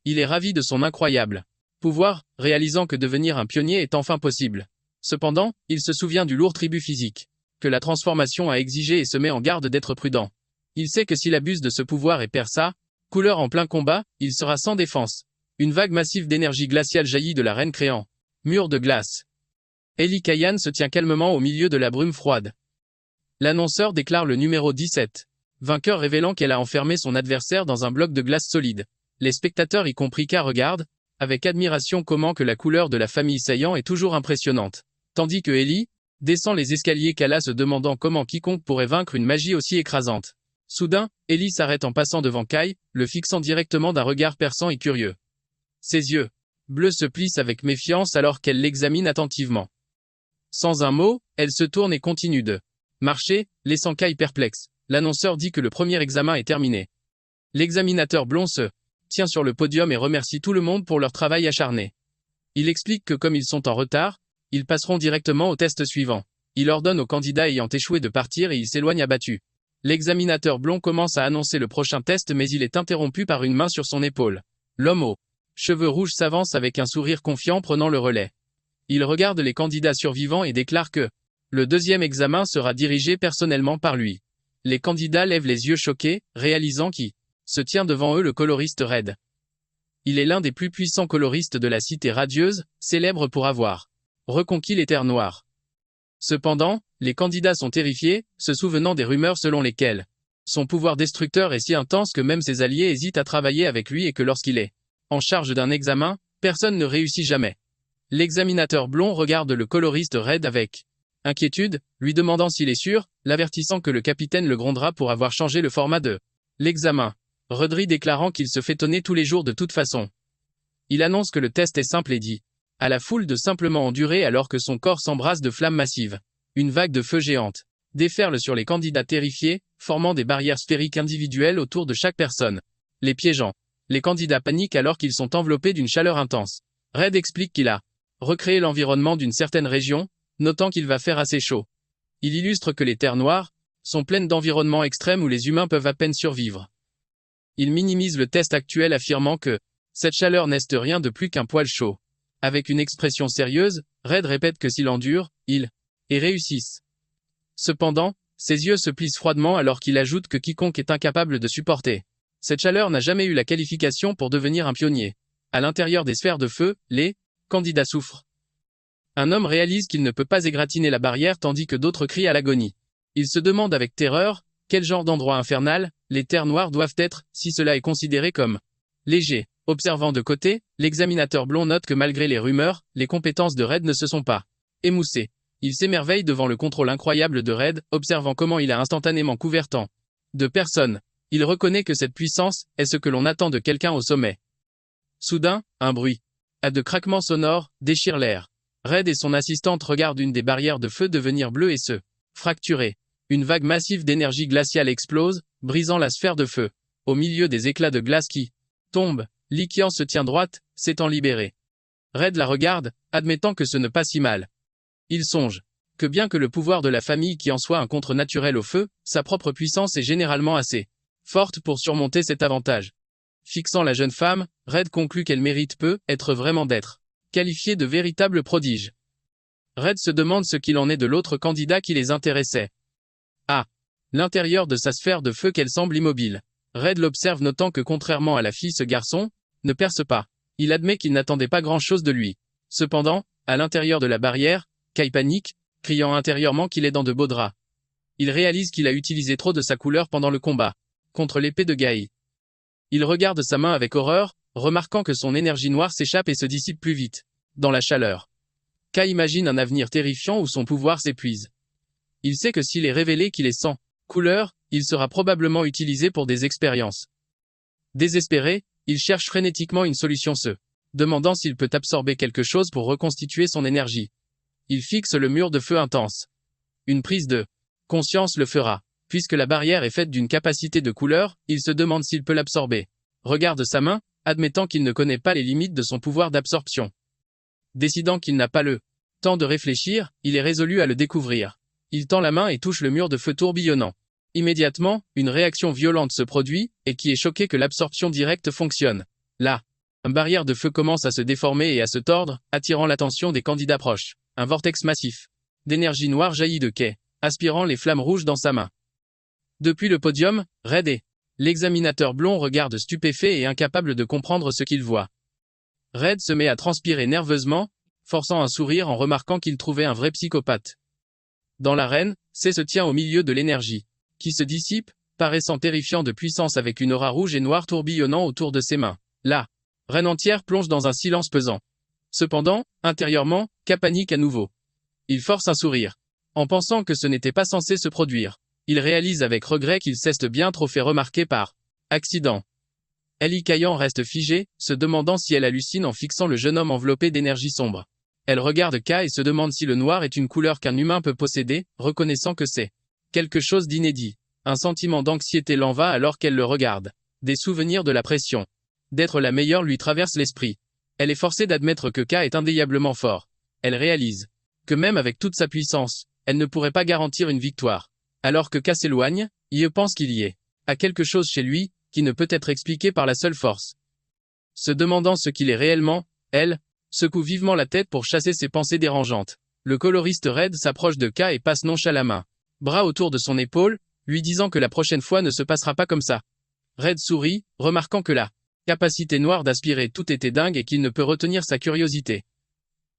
S1: Il est ravi de son incroyable pouvoir, réalisant que devenir un pionnier est enfin possible. Cependant, il se souvient du lourd tribut physique que la transformation a exigé et se met en garde d'être prudent. Il sait que s'il abuse de ce pouvoir et perd sa couleur en plein combat, il sera sans défense. Une vague massive d'énergie glaciale jaillit de l'arène créant mur de glace. Eli Kayan se tient calmement au milieu de la brume froide. L'annonceur déclare le numéro 17. Vainqueur révélant qu'elle a enfermé son adversaire dans un bloc de glace solide. Les spectateurs y compris K regardent, avec admiration comment que la couleur de la famille Saiyan est toujours impressionnante. Tandis que Eli descend les escaliers Kala se demandant comment quiconque pourrait vaincre une magie aussi écrasante. Soudain, Eli s'arrête en passant devant Kai, le fixant directement d'un regard perçant et curieux. Ses yeux bleus se plissent avec méfiance alors qu'elle l'examine attentivement. Sans un mot, elle se tourne et continue de marcher, laissant Kai perplexe. L'annonceur dit que le premier examen est terminé. L'examinateur blond se tient sur le podium et remercie tout le monde pour leur travail acharné. Il explique que comme ils sont en retard, ils passeront directement au test suivant. Il ordonne aux candidats ayant échoué de partir et il s'éloigne abattu. L'examinateur blond commence à annoncer le prochain test mais il est interrompu par une main sur son épaule. L'homme aux cheveux rouges s'avance avec un sourire confiant prenant le relais. Il regarde les candidats survivants et déclare que le deuxième examen sera dirigé personnellement par lui. Les candidats lèvent les yeux choqués, réalisant qui se tient devant eux le coloriste Red. Il est l'un des plus puissants coloristes de la cité radieuse, célèbre pour avoir reconquis les terres noires. Cependant, les candidats sont terrifiés, se souvenant des rumeurs selon lesquelles son pouvoir destructeur est si intense que même ses alliés hésitent à travailler avec lui et que lorsqu'il est en charge d'un examen, personne ne réussit jamais. L'examinateur blond regarde le coloriste Red avec inquiétude, lui demandant s'il est sûr, l'avertissant que le capitaine le grondera pour avoir changé le format de l'examen. Redry déclarant qu'il se fait tonner tous les jours de toute façon. Il annonce que le test est simple et dit à la foule de simplement endurer alors que son corps s'embrasse de flammes massives. Une vague de feu géante déferle sur les candidats terrifiés, formant des barrières sphériques individuelles autour de chaque personne, les piégeant. Les candidats paniquent alors qu'ils sont enveloppés d'une chaleur intense. Red explique qu'il a recréé l'environnement d'une certaine région, notant qu'il va faire assez chaud. Il illustre que les terres noires sont pleines d'environnements extrêmes où les humains peuvent à peine survivre. Il minimise le test actuel affirmant que cette chaleur n'est rien de plus qu'un poil chaud. Avec une expression sérieuse, Red répète que s'il endure, il et réussisse. Cependant, ses yeux se plissent froidement alors qu'il ajoute que quiconque est incapable de supporter cette chaleur n'a jamais eu la qualification pour devenir un pionnier. À l'intérieur des sphères de feu, les candidats souffrent. Un homme réalise qu'il ne peut pas égratigner la barrière tandis que d'autres crient à l'agonie. Il se demande avec terreur, quel genre d'endroit infernal les terres noires doivent être, si cela est considéré comme léger. Observant de côté, l'examinateur blond note que malgré les rumeurs, les compétences de Red ne se sont pas émoussées. Il s'émerveille devant le contrôle incroyable de Red, observant comment il a instantanément couvert en de personne. Il reconnaît que cette puissance est ce que l'on attend de quelqu'un au sommet. Soudain, un bruit de craquement sonore déchire l'air. Red et son assistante regardent une des barrières de feu devenir bleue et se fracturer. Une vague massive d'énergie glaciale explose, brisant la sphère de feu. Au milieu des éclats de glace qui tombent, Liquian se tient droite, s'étant libérée. Red la regarde, admettant que ce n'est pas si mal. Il songe que bien que le pouvoir de la famille qui en soit un contre naturel au feu, sa propre puissance est généralement assez forte pour surmonter cet avantage. Fixant la jeune femme, Red conclut qu'elle mérite peu être vraiment d'être qualifiée de véritable prodige. Red se demande ce qu'il en est de l'autre candidat qui les intéressait. À l'intérieur de sa sphère de feu qu'elle semble immobile. Red l'observe notant que contrairement à la fille ce garçon ne perce pas. Il admet qu'il n'attendait pas grand-chose de lui. Cependant, à l'intérieur de la barrière, Kai panique, criant intérieurement qu'il est dans de beaux draps. Il réalise qu'il a utilisé trop de sa couleur pendant le combat contre l'épée de Gai. Il regarde sa main avec horreur, remarquant que son énergie noire s'échappe et se dissipe plus vite dans la chaleur. Kai imagine un avenir terrifiant où son pouvoir s'épuise. Il sait que s'il est révélé qu'il est sans couleur, il sera probablement utilisé pour des expériences. Désespéré, il cherche frénétiquement une solution se demandant s'il peut absorber quelque chose pour reconstituer son énergie. Il fixe le mur de feu intense. Une prise de conscience le fera. Puisque la barrière est faite d'une capacité de couleur, il se demande s'il peut l'absorber. Regarde sa main, admettant qu'il ne connaît pas les limites de son pouvoir d'absorption. Décidant qu'il n'a pas le temps de réfléchir, il est résolu à le découvrir. Il tend la main et touche le mur de feu tourbillonnant. Immédiatement, une réaction violente se produit, et qui est choqué que l'absorption directe fonctionne. Là, une barrière de feu commence à se déformer et à se tordre, attirant l'attention des candidats proches. Un vortex massif d'énergie noire jaillit de Kai, aspirant les flammes rouges dans sa main. Depuis le podium, Red et l'examinateur blond regardent stupéfait et incapable de comprendre ce qu'il voit. Red se met à transpirer nerveusement, forçant un sourire en remarquant qu'il trouvait un vrai psychopathe. Dans l'arène, C se tient au milieu de l'énergie, qui se dissipe, paraissant terrifiant de puissance avec une aura rouge et noire tourbillonnant autour de ses mains. La reine entière plonge dans un silence pesant. Cependant, intérieurement, K panique à nouveau. Il force un sourire, en pensant que ce n'était pas censé se produire. Il réalise avec regret qu'il s'est bien trop fait remarquer par accident. Ellie Kayan reste figée, se demandant si elle hallucine en fixant le jeune homme enveloppé d'énergie sombre. Elle regarde K et se demande si le noir est une couleur qu'un humain peut posséder, reconnaissant que c'est quelque chose d'inédit. Un sentiment d'anxiété l'envahit alors qu'elle le regarde. Des souvenirs de la pression d'être la meilleure lui traversent l'esprit. Elle est forcée d'admettre que K est indéniablement fort. Elle réalise que même avec toute sa puissance, elle ne pourrait pas garantir une victoire. Alors que K s'éloigne, il pense qu'il y ait à quelque chose chez lui, qui ne peut être expliqué par la seule force. Se demandant ce qu'il est réellement, elle secoue vivement la tête pour chasser ses pensées dérangeantes. Le coloriste Red s'approche de K et passe nonchalamment bras autour de son épaule, lui disant que la prochaine fois ne se passera pas comme ça. Red sourit, remarquant que la capacité noire d'aspirer tout était dingue et qu'il ne peut retenir sa curiosité.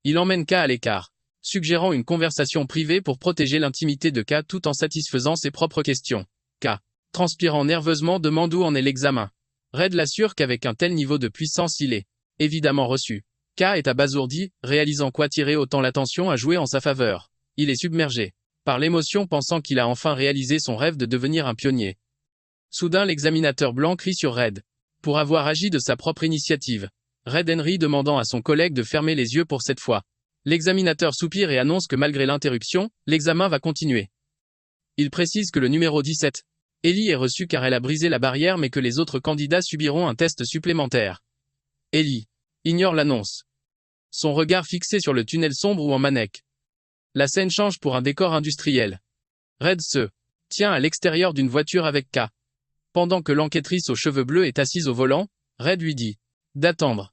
S1: Il emmène K à l'écart, suggérant une conversation privée pour protéger l'intimité de K tout en satisfaisant ses propres questions. K, transpirant nerveusement, demande où en est l'examen. Red l'assure qu'avec un tel niveau de puissance il est évidemment reçu. K est abasourdi, réalisant qu'attirer autant l'attention a joué en sa faveur. Il est submergé par l'émotion, pensant qu'il a enfin réalisé son rêve de devenir un pionnier. Soudain l'examinateur blanc crie sur Red pour avoir agi de sa propre initiative. Red Henry demandant à son collègue de fermer les yeux pour cette fois. L'examinateur soupire et annonce que malgré l'interruption, l'examen va continuer. Il précise que le numéro 17, Ellie, est reçu car elle a brisé la barrière mais que les autres candidats subiront un test supplémentaire. Ellie ignore l'annonce. Son regard fixé sur le tunnel sombre où en manèque. La scène change pour un décor industriel. Red se tient à l'extérieur d'une voiture avec K. Pendant que l'enquêtrice aux cheveux bleus est assise au volant, Red lui dit d'attendre.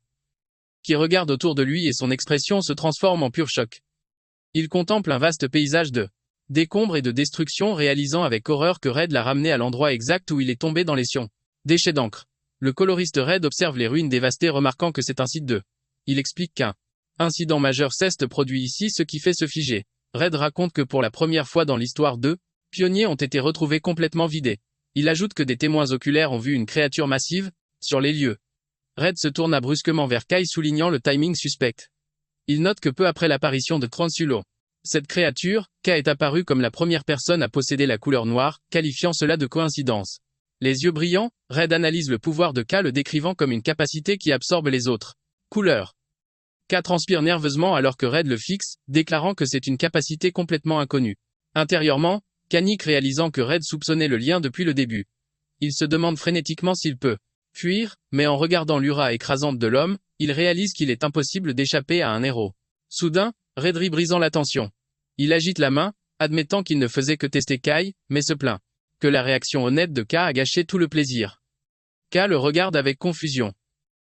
S1: Qui regarde autour de lui et son expression se transforme en pur choc. Il contemple un vaste paysage de décombres et de destruction, réalisant avec horreur que Red l'a ramené à l'endroit exact où il est tombé dans les sions. Déchets d'encre. Le coloriste Red observe les ruines dévastées, remarquant que c'est un site de. Il explique qu'un incident majeur s'est produit ici, ce qui fait se figer. Red raconte que pour la première fois dans l'histoire, 2 pionniers ont été retrouvés complètement vidés. Il ajoute que des témoins oculaires ont vu une créature massive sur les lieux. Red se tourna brusquement vers Kai, soulignant le timing suspect. Il note que peu après l'apparition de Transulo, Cette créature, K est apparue comme la première personne à posséder la couleur noire, qualifiant cela de coïncidence. Les yeux brillants, Red analyse le pouvoir de K le décrivant comme une capacité qui absorbe les autres couleurs. K transpire nerveusement alors que Red le fixe, déclarant que c'est une capacité complètement inconnue. Intérieurement, Kanik réalisant que Red soupçonnait le lien depuis le début. Il se demande frénétiquement s'il peut fuir, mais en regardant l'aura écrasante de l'homme, il réalise qu'il est impossible d'échapper à un héros. Soudain, Red rit brisant la tension. Il agite la main, admettant qu'il ne faisait que tester Kai, mais se plaint que la réaction honnête de K a gâché tout le plaisir. K le regarde avec confusion.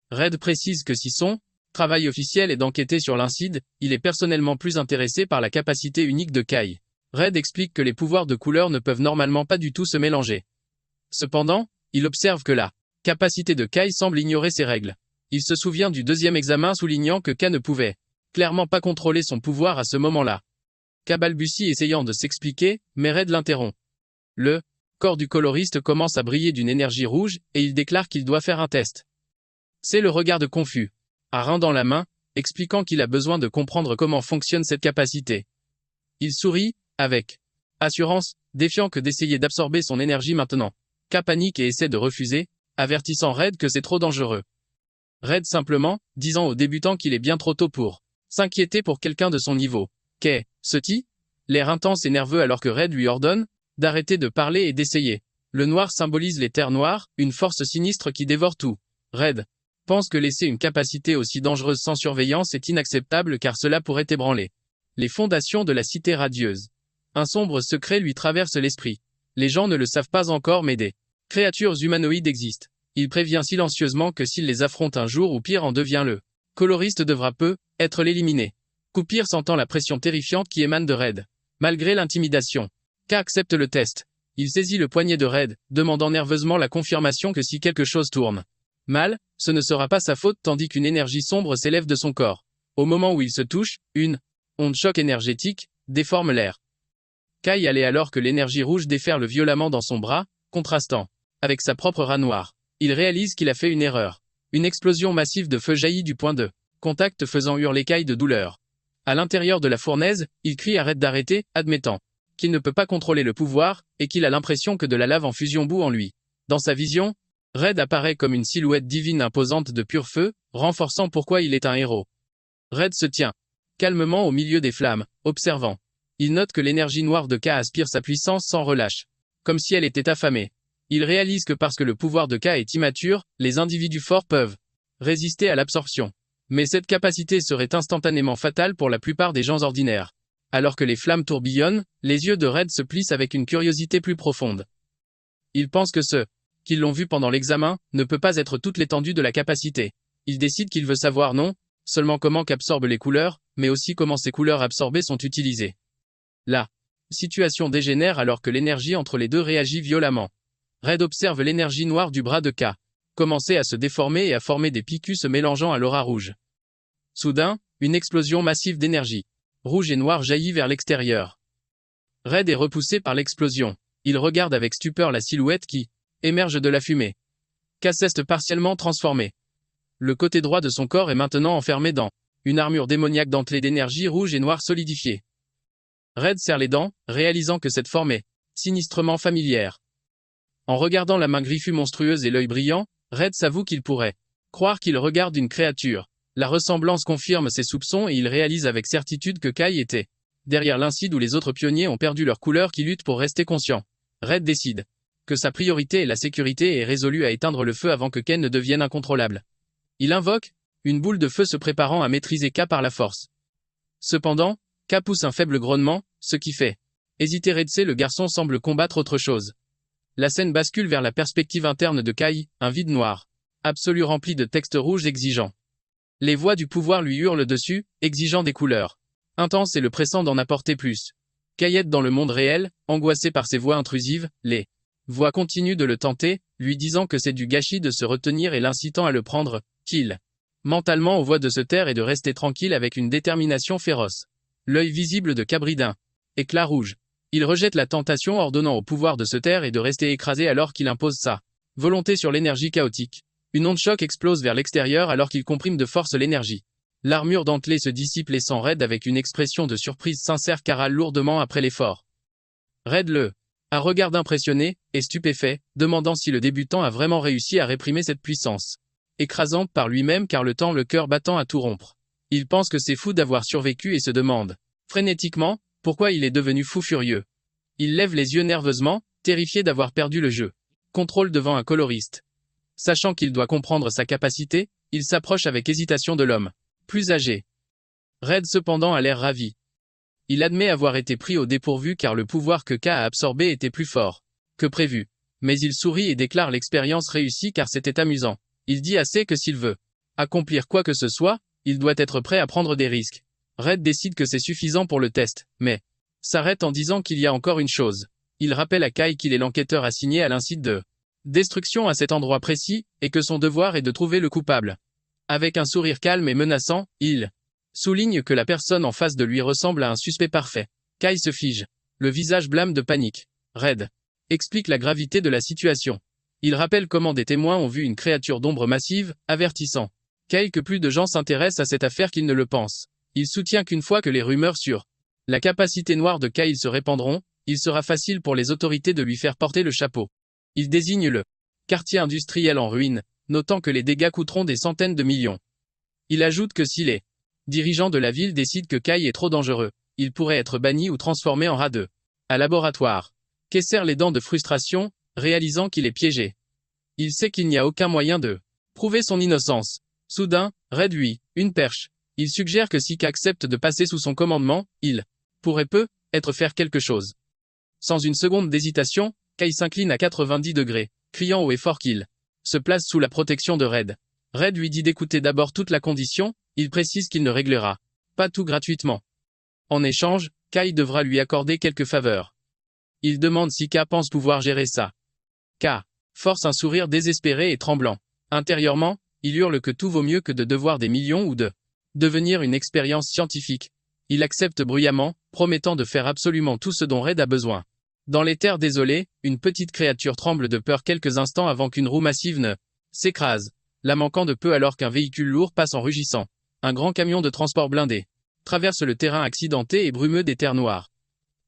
S1: Red précise que si son travail officiel est d'enquêter sur l'incide, il est personnellement plus intéressé par la capacité unique de Kai. Red explique que les pouvoirs de couleur ne peuvent normalement pas du tout se mélanger. Cependant, il observe que la capacité de Kai semble ignorer ces règles. Il se souvient du deuxième examen soulignant que K ne pouvait clairement pas contrôler son pouvoir à ce moment-là. K balbutie essayant de s'expliquer, mais Red l'interrompt. Le corps du coloriste commence à briller d'une énergie rouge et il déclare qu'il doit faire un test. C'est le regard de confus, à rein dans la main, expliquant qu'il a besoin de comprendre comment fonctionne cette capacité. Il sourit, avec assurance, défiant que d'essayer d'absorber son énergie maintenant. K panique et essaie de refuser, avertissant Red que c'est trop dangereux. Red simplement, disant au débutant qu'il est bien trop tôt pour s'inquiéter pour quelqu'un de son niveau. Qu'est-ce-t-il ? L'air intense et nerveux alors que Red lui ordonne d'arrêter de parler et d'essayer. Le noir symbolise les terres noires, une force sinistre qui dévore tout. Red pense que laisser une capacité aussi dangereuse sans surveillance est inacceptable car cela pourrait ébranler les fondations de la cité radieuse. Un sombre secret lui traverse l'esprit. Les gens ne le savent pas encore mais des créatures humanoïdes existent. Il prévient silencieusement que s'il les affronte un jour ou pire en devient le coloriste devra être l'éliminer. Koupir sentant la pression terrifiante qui émane de Red. Malgré l'intimidation, K accepte le test. Il saisit le poignet de Red, demandant nerveusement la confirmation que si quelque chose tourne mal, ce ne sera pas sa faute tandis qu'une énergie sombre s'élève de son corps. Au moment où il se touche, une onde choc énergétique déforme l'air. Kai allait alors que l'énergie rouge déferle violemment dans son bras, contrastant avec sa propre rat noire. Il réalise qu'il a fait une erreur. Une explosion massive de feu jaillit du point de contact faisant hurler Kai de douleur. À l'intérieur de la fournaise, il crie à Red d'arrêter, admettant qu'il ne peut pas contrôler le pouvoir, et qu'il a l'impression que de la lave en fusion bout en lui. Dans sa vision, Red apparaît comme une silhouette divine imposante de pur feu, renforçant pourquoi il est un héros. Red se tient calmement au milieu des flammes, observant. Il note que l'énergie noire de K aspire sa puissance sans relâche, comme si elle était affamée. Il réalise que parce que le pouvoir de K est immature, les individus forts peuvent résister à l'absorption. Mais cette capacité serait instantanément fatale pour la plupart des gens ordinaires. Alors que les flammes tourbillonnent, les yeux de Red se plissent avec une curiosité plus profonde. Il pense que ceux qui l'ont vu pendant l'examen ne peut pas être toute l'étendue de la capacité. Il décide qu'il veut savoir non seulement comment qu'absorbent les couleurs, mais aussi comment ces couleurs absorbées sont utilisées. La situation dégénère alors que l'énergie entre les deux réagit violemment. Red observe l'énergie noire du bras de K commencer à se déformer et à former des picus se mélangeant à l'aura rouge. Soudain, une explosion massive d'énergie rouge et noire jaillit vers l'extérieur. Red est repoussé par l'explosion. Il regarde avec stupeur la silhouette qui émerge de la fumée. K s'est partiellement transformé. Le côté droit de son corps est maintenant enfermé dans une armure démoniaque dentelée d'énergie rouge et noire solidifiée. Red serre les dents, réalisant que cette forme est sinistrement familière. En regardant la main griffue monstrueuse et l'œil brillant, Red s'avoue qu'il pourrait croire qu'il regarde une créature. La ressemblance confirme ses soupçons et il réalise avec certitude que Kai était derrière l'incide où les autres pionniers ont perdu leur couleur qui luttent pour rester conscients. Red décide que sa priorité est la sécurité et est résolu à éteindre le feu avant que Ken ne devienne incontrôlable. Il invoque une boule de feu se préparant à maîtriser K par la force. Cependant, K pousse un faible grognement, ce qui fait hésiter Red. Le garçon semble combattre autre chose. La scène bascule vers la perspective interne de Kai, un vide noir absolu rempli de textes rouges exigeants. Les voix du pouvoir lui hurlent dessus, exigeant des couleurs intenses et le pressant d'en apporter plus. Kayette dans le monde réel, angoissé par ces voix intrusives, les voix continuent de le tenter, lui disant que c'est du gâchis de se retenir et l'incitant à le prendre, qu'il mentalement aux voix de se taire et de rester tranquille avec une détermination féroce. L'œil visible de Cabridin. Éclat rouge. Il rejette la tentation ordonnant au pouvoir de se taire et de rester écrasé alors qu'il impose sa volonté sur l'énergie chaotique. Une onde choc explose vers l'extérieur alors qu'il comprime de force l'énergie L'armure dentelée se dissipe laissant Red avec une expression de surprise sincère car râle lourdement après l'effort. Red un regard impressionné et stupéfait, demandant si le débutant a vraiment réussi à réprimer cette puissance. Écrasante par lui-même car le temps le cœur battant à tout rompre. Il pense que c'est fou d'avoir survécu et se demande, frénétiquement, pourquoi il est devenu fou furieux. Il lève les yeux nerveusement, terrifié d'avoir perdu le jeu. Contrôle devant un coloriste. Sachant qu'il doit comprendre sa capacité, il s'approche avec hésitation de l'homme, plus âgé. Red cependant a l'air ravi. Il admet avoir été pris au dépourvu car le pouvoir que K a absorbé était plus fort que prévu. Mais il sourit et déclare l'expérience réussie car c'était amusant. Il dit assez que s'il veut accomplir quoi que ce soit, il doit être prêt à prendre des risques. Red décide que c'est suffisant pour le test, mais s'arrête en disant qu'il y a encore une chose. Il rappelle à Kai qu'il est l'enquêteur assigné à l'incite de destruction à cet endroit précis, et que son devoir est de trouver le coupable. Avec un sourire calme et menaçant, il souligne que la personne en face de lui ressemble à un suspect parfait. Kai se fige, le visage blême de panique. Red explique la gravité de la situation. Il rappelle comment des témoins ont vu une créature d'ombre massive, avertissant Kai que plus de gens s'intéressent à cette affaire qu'ils ne le pensent. Il soutient qu'une fois que les rumeurs sur la capacité noire de Kai se répandront, il sera facile pour les autorités de lui faire porter le chapeau. Il désigne le quartier industriel en ruine, notant que les dégâts coûteront des centaines de millions. Il ajoute que si les dirigeants de la ville décident que Kai est trop dangereux, il pourrait être banni ou transformé en rat à laboratoire. Kai serre les dents de frustration, réalisant qu'il est piégé. Il sait qu'il n'y a aucun moyen de prouver son innocence. Soudain, Red une perche. Il suggère que si K accepte de passer sous son commandement, il pourrait peut-être faire quelque chose. Sans une seconde d'hésitation, Kai s'incline à 90 degrés, criant haut et fort qu'il se place sous la protection de Red. Red lui dit d'écouter d'abord toute la condition, il précise qu'il ne réglera pas tout gratuitement. En échange, Kai devra lui accorder quelques faveurs. Il demande si K pense pouvoir gérer ça. K force un sourire désespéré et tremblant. Intérieurement, il hurle que tout vaut mieux que de devoir des millions ou de devenir une expérience scientifique. Il accepte bruyamment, promettant de faire absolument tout ce dont Red a besoin. Dans les terres désolées, une petite créature tremble de peur quelques instants avant qu'une roue massive ne s'écrase, la manquant de peu alors qu'un véhicule lourd passe en rugissant. Un grand camion de transport blindé traverse le terrain accidenté et brumeux des terres noires.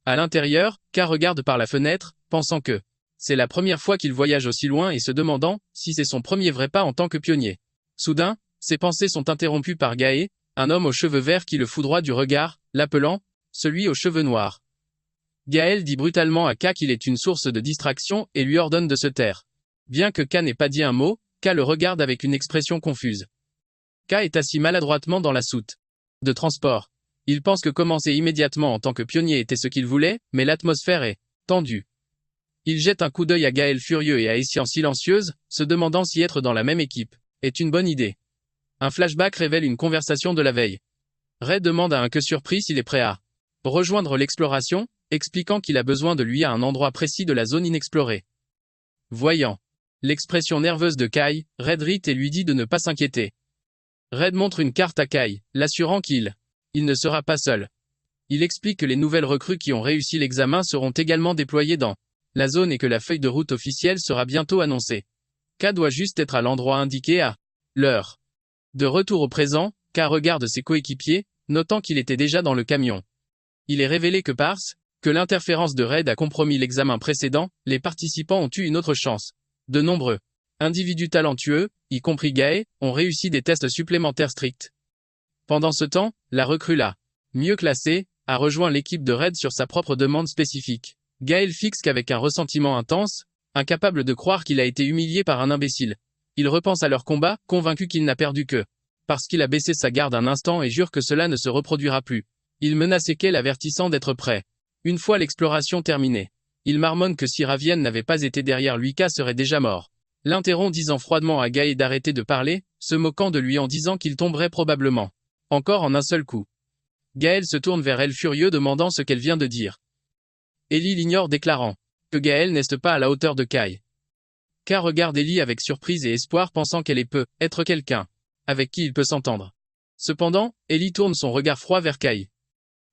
S1: À l'intérieur, K regarde par la fenêtre, pensant que c'est la première fois qu'il voyage aussi loin et se demandant si c'est son premier vrai pas en tant que pionnier. Soudain, ses pensées sont interrompues par Gaé, un homme aux cheveux verts qui le foudroie du regard, l'appelant « celui aux cheveux noirs ». Gaël dit brutalement à K qu'il est une source de distraction et lui ordonne de se taire. Bien que K n'ait pas dit un mot, K le regarde avec une expression confuse. K est assis maladroitement dans la soute de transport. Il pense que commencer immédiatement en tant que pionnier était ce qu'il voulait, mais l'atmosphère est tendue. Il jette un coup d'œil à Gaël furieux et à Essian silencieuse, se demandant si être dans la même équipe est une bonne idée. Un flashback révèle une conversation de la veille. Ray demande à un que surpris s'il est prêt à rejoindre l'exploration, expliquant qu'il a besoin de lui à un endroit précis de la zone inexplorée. Voyant l'expression nerveuse de Kai, Red rit et lui dit de ne pas s'inquiéter. Red montre une carte à Kai, l'assurant qu'il ne sera pas seul. Il explique que les nouvelles recrues qui ont réussi l'examen seront également déployées dans la zone et que la feuille de route officielle sera bientôt annoncée. K doit juste être à l'endroit indiqué à l'heure. De retour au présent, K regarde ses coéquipiers, notant qu'il était déjà dans le camion. Il est révélé que l'interférence de Red a compromis l'examen précédent, les participants ont eu une autre chance. De nombreux individus talentueux, y compris Gaé, ont réussi des tests supplémentaires stricts. Pendant ce temps, la recrue la mieux classée a rejoint l'équipe de Red sur sa propre demande spécifique. Gaël fixe qu'avec un ressentiment intense, incapable de croire qu'il a été humilié par un imbécile. Il repense à leur combat, convaincu qu'il n'a perdu que parce qu'il a baissé sa garde un instant et jure que cela ne se reproduira plus. Il menace Eke l'avertissant d'être prêt. Une fois l'exploration terminée, il marmonne que si Ravienne n'avait pas été derrière lui, K serait déjà mort. L'interrompt disant froidement à Gaé d'arrêter de parler, se moquant de lui en disant qu'il tomberait probablement encore en un seul coup. Gaël se tourne vers elle furieux demandant ce qu'elle vient de dire. Ellie l'ignore déclarant que Gaël n'est pas à la hauteur de Kai. K regarde Ellie avec surprise et espoir pensant qu'elle peut être quelqu'un avec qui il peut s'entendre. Cependant, Ellie tourne son regard froid vers Kai.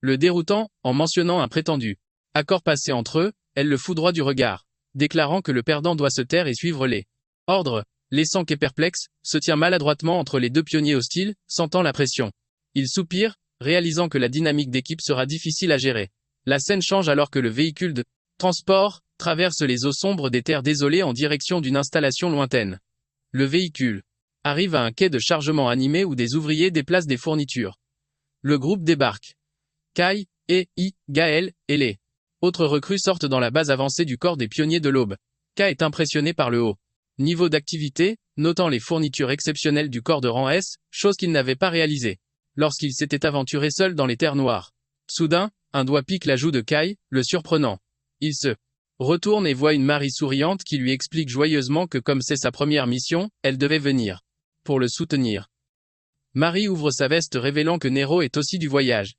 S1: Le déroutant, en mentionnant un prétendu accord passé entre eux, elle le foudroie du regard, déclarant que le perdant doit se taire et suivre les ordres, laissant Kai perplexe, se tient maladroitement entre les deux pionniers hostiles, sentant la pression Il soupire, réalisant que la dynamique d'équipe sera difficile à gérer. La scène change alors que le véhicule de transport traverse les eaux sombres des terres désolées en direction d'une installation lointaine. Le véhicule arrive à un quai de chargement animé où des ouvriers déplacent des fournitures. Le groupe débarque. Kai, Gaël et les autres recrues sortent dans la base avancée du corps des pionniers de l'Aube. Kai est impressionné par le haut niveau d'activité, notant les fournitures exceptionnelles du corps de rang S, chose qu'il n'avait pas réalisée lorsqu'il s'était aventuré seul dans les terres noires. Soudain, un doigt pique la joue de Kai, le surprenant. Il se retourne et voit une Marie souriante qui lui explique joyeusement que comme c'est sa première mission, elle devait venir pour le soutenir. Marie ouvre sa veste révélant que Nero est aussi du voyage.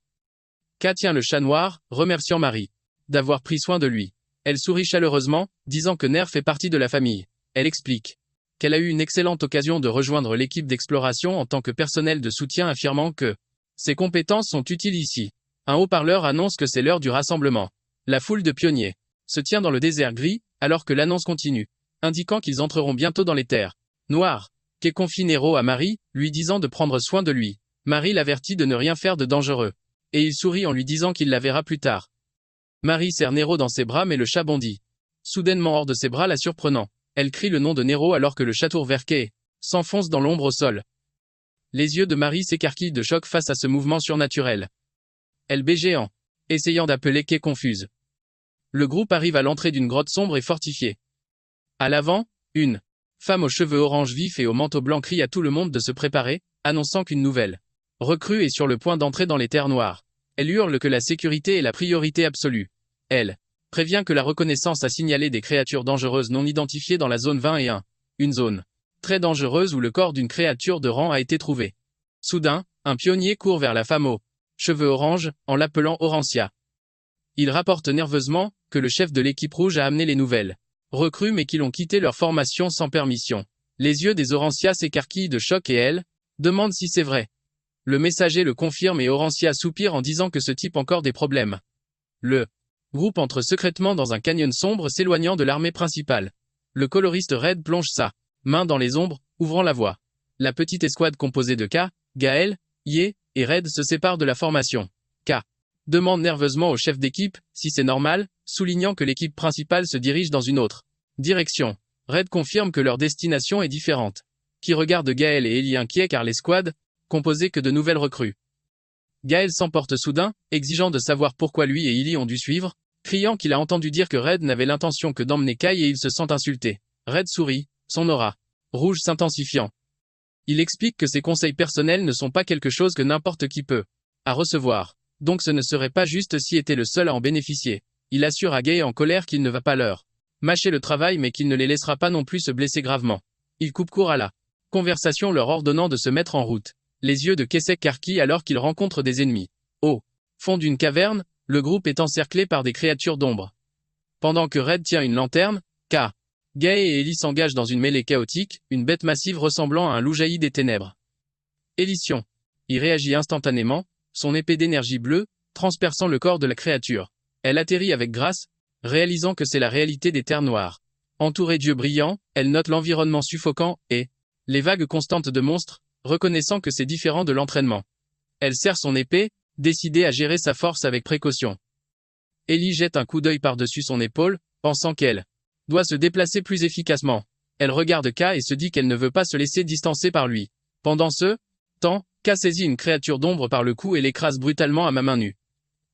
S1: Kai tient le chat noir, remerciant Marie d'avoir pris soin de lui. Elle sourit chaleureusement, disant que Ner fait partie de la famille. Elle explique qu'elle a eu une excellente occasion de rejoindre l'équipe d'exploration en tant que personnel de soutien, affirmant que ses compétences sont utiles ici. Un haut-parleur annonce que c'est l'heure du rassemblement. La foule de pionniers se tient dans le désert gris, alors que l'annonce continue, indiquant qu'ils entreront bientôt dans les terres noires. Kai confie Nero à Marie, lui disant de prendre soin de lui. Marie l'avertit de ne rien faire de dangereux. Et il sourit en lui disant qu'il la verra plus tard. Marie serre Nero dans ses bras mais le chat bondit soudainement hors de ses bras, la surprenant. Elle crie le nom de Nero alors que le château vert Kai s'enfonce dans l'ombre au sol. Les yeux de Marie s'écarquillent de choc face à ce mouvement surnaturel. Elle bait géant, essayant d'appeler Kai confuse. Le groupe arrive à l'entrée d'une grotte sombre et fortifiée. À l'avant, une femme aux cheveux orange vifs et au manteau blanc crie à tout le monde de se préparer, annonçant qu'une nouvelle recrue est sur le point d'entrer dans les terres noires. Elle hurle que la sécurité est la priorité absolue. Elle prévient que la reconnaissance a signalé des créatures dangereuses non identifiées dans la zone 21, une zone très dangereuse où le corps d'une créature de rang a été trouvé. Soudain, un pionnier court vers la femme aux cheveux orange, en l'appelant Orantia. Il rapporte nerveusement que le chef de l'équipe rouge a amené les nouvelles recrues mais qu'ils ont quitté leur formation sans permission. Les yeux des Orantia s'écarquillent de choc et elle demande si c'est vrai. Le messager le confirme et Orantia soupire en disant que ce type a encore des problèmes. Le groupe entre secrètement dans un canyon sombre s'éloignant de l'armée principale. Le coloriste Red plonge sa main dans les ombres, ouvrant la voie. La petite escouade composée de K, Gaël, Ye et Red se sépare de la formation. K demande nerveusement au chef d'équipe si c'est normal, soulignant que l'équipe principale se dirige dans une autre direction. Red confirme que leur destination est différente. Qui regarde Gaël et Ellie inquiets car l'escouade composée que de nouvelles recrues. Gaël s'emporte soudain, exigeant de savoir pourquoi lui et Ellie ont dû suivre, criant qu'il a entendu dire que Red n'avait l'intention que d'emmener Kai et il se sent insulté. Red sourit, son aura rouge s'intensifiant. Il explique que ses conseils personnels ne sont pas quelque chose que n'importe qui peut à recevoir. Donc ce ne serait pas juste s'il était le seul à en bénéficier. Il assure à Gaël en colère qu'il ne va pas leur mâcher le travail mais qu'il ne les laissera pas non plus se blesser gravement. Il coupe court à la conversation leur ordonnant de se mettre en route. Les yeux de Kai s'écarquillent alors qu'il rencontre des ennemis. Au fond d'une caverne, le groupe est encerclé par des créatures d'ombre. Pendant que Red tient une lanterne, Gaël et Ellie s'engagent dans une mêlée chaotique, une bête massive ressemblant à un loup jaillit des ténèbres. Élision. Il réagit instantanément, son épée d'énergie bleue, transperçant le corps de la créature. Elle atterrit avec grâce, réalisant que c'est la réalité des terres noires. Entourée d'yeux brillants, elle note l'environnement suffocant et les vagues constantes de monstres, reconnaissant que c'est différent de l'entraînement. Elle serre son épée, décidée à gérer sa force avec précaution. Ellie jette un coup d'œil par-dessus son épaule, pensant qu'elle doit se déplacer plus efficacement. Elle regarde K et se dit qu'elle ne veut pas se laisser distancer par lui. Pendant ce temps, K saisit une créature d'ombre par le cou et l'écrase brutalement à ma main nue.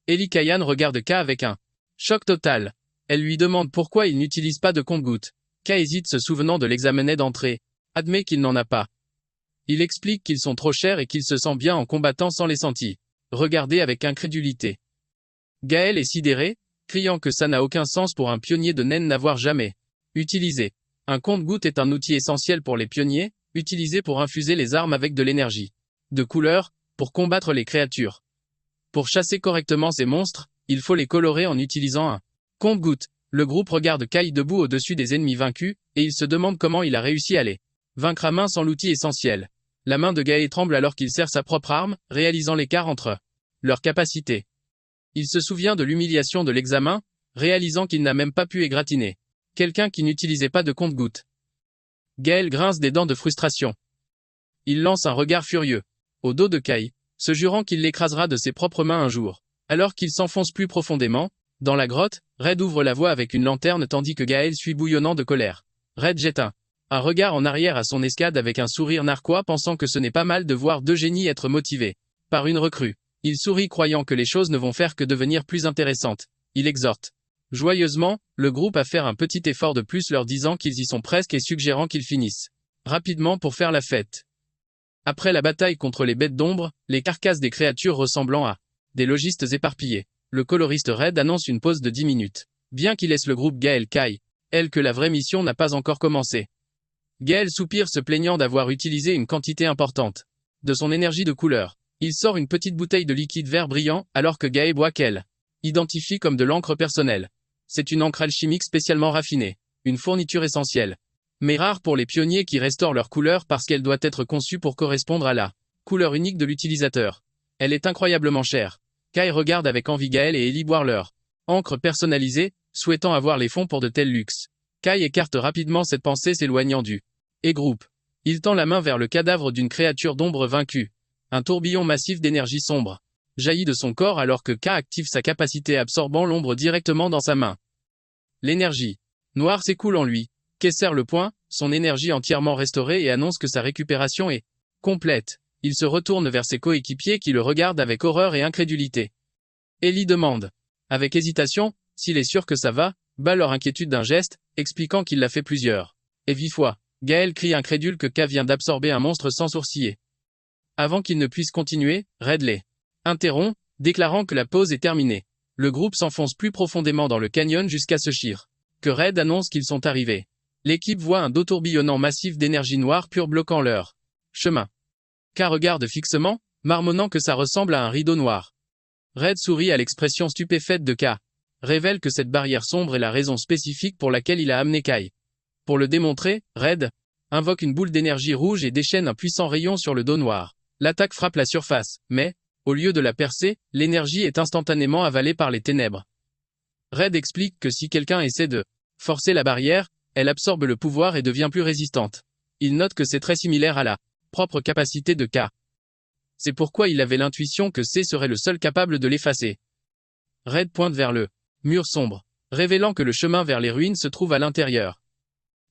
S1: Ellie Kayan regarde K avec un choc total. Elle lui demande pourquoi il n'utilise pas de compte-gouttes. K hésite se souvenant de l'examen d'entrée. Admet qu'il n'en a pas. Il explique qu'ils sont trop chers et qu'il se sent bien en combattant sans les sentir. Regardez avec incrédulité. Gaël est sidéré, criant que ça n'a aucun sens pour un pionnier de naine n'avoir jamais utilisé. Un compte-gouttes est un outil essentiel pour les pionniers, utilisé pour infuser les armes avec de l'énergie de couleur, pour combattre les créatures. Pour chasser correctement ces monstres, il faut les colorer en utilisant un compte-gouttes. Le groupe regarde Kai debout au-dessus des ennemis vaincus, et il se demande comment il a réussi à les vaincre à main sans l'outil essentiel. La main de Gaël tremble alors qu'il serre sa propre arme, réalisant l'écart entre leurs capacités. Il se souvient de l'humiliation de l'examen, réalisant qu'il n'a même pas pu égratigner quelqu'un qui n'utilisait pas de compte-gouttes. Gaël grince des dents de frustration. Il lance un regard furieux au dos de Kai, se jurant qu'il l'écrasera de ses propres mains un jour. Alors qu'il s'enfonce plus profondément, dans la grotte, Red ouvre la voie avec une lanterne tandis que Gaël suit bouillonnant de colère. Red jette un regard en arrière à son escade avec un sourire narquois pensant que ce n'est pas mal de voir deux génies être motivés par une recrue. Il sourit croyant que les choses ne vont faire que devenir plus intéressantes. Il exhorte joyeusement le groupe à faire un petit effort de plus leur disant qu'ils y sont presque et suggérant qu'ils finissent rapidement pour faire la fête. Après la bataille contre les bêtes d'ombre, les carcasses des créatures ressemblant à des logistes éparpillés, le coloriste Red annonce une pause de 10 minutes. Bien qu'il laisse le groupe Gaël Kai, elle que la vraie mission n'a pas encore commencé. Gaël soupire se plaignant d'avoir utilisé une quantité importante de son énergie de couleur. Il sort une petite bouteille de liquide vert brillant alors que Gaël boit qu'elle identifie comme de l'encre personnelle. C'est une encre alchimique spécialement raffinée, une fourniture essentielle, mais rare pour les pionniers qui restaurent leur couleur parce qu'elle doit être conçue pour correspondre à la couleur unique de l'utilisateur. Elle est incroyablement chère. Kai regarde avec envie Gaël et Ellie boire leur encre personnalisée, souhaitant avoir les fonds pour de tels luxes. Kai écarte rapidement cette pensée s'éloignant du groupe. Il tend la main vers le cadavre d'une créature d'ombre vaincue. Un tourbillon massif d'énergie sombre jaillit de son corps alors que K active sa capacité absorbant l'ombre directement dans sa main. L'énergie noire s'écoule en lui. K serre le poing, son énergie entièrement restaurée et annonce que sa récupération est complète. Il se retourne vers ses coéquipiers qui le regardent avec horreur et incrédulité. Ellie demande, avec hésitation, s'il est sûr que ça va, bat leur inquiétude d'un geste, expliquant qu'il l'a fait plusieurs. Et 8 fois. Gaël crie incrédule que K vient d'absorber un monstre sans sourciller. Avant qu'il ne puisse continuer, Red les interrompt, déclarant que la pause est terminée. Le groupe s'enfonce plus profondément dans le canyon jusqu'à ce chir que Red annonce qu'ils sont arrivés. L'équipe voit un dos tourbillonnant massif d'énergie noire pure bloquant leur chemin. K regarde fixement, marmonnant que ça ressemble à un rideau noir. Red sourit à l'expression stupéfaite de K, révèle que cette barrière sombre est la raison spécifique pour laquelle il a amené Kai. Pour le démontrer, Red invoque une boule d'énergie rouge et déchaîne un puissant rayon sur le dos noir. L'attaque frappe la surface, mais, au lieu de la percer, l'énergie est instantanément avalée par les ténèbres. Red explique que si quelqu'un essaie de forcer la barrière, elle absorbe le pouvoir et devient plus résistante. Il note que c'est très similaire à la propre capacité de K. C'est pourquoi il avait l'intuition que C serait le seul capable de l'effacer. Red pointe vers le mur sombre, révélant que le chemin vers les ruines se trouve à l'intérieur.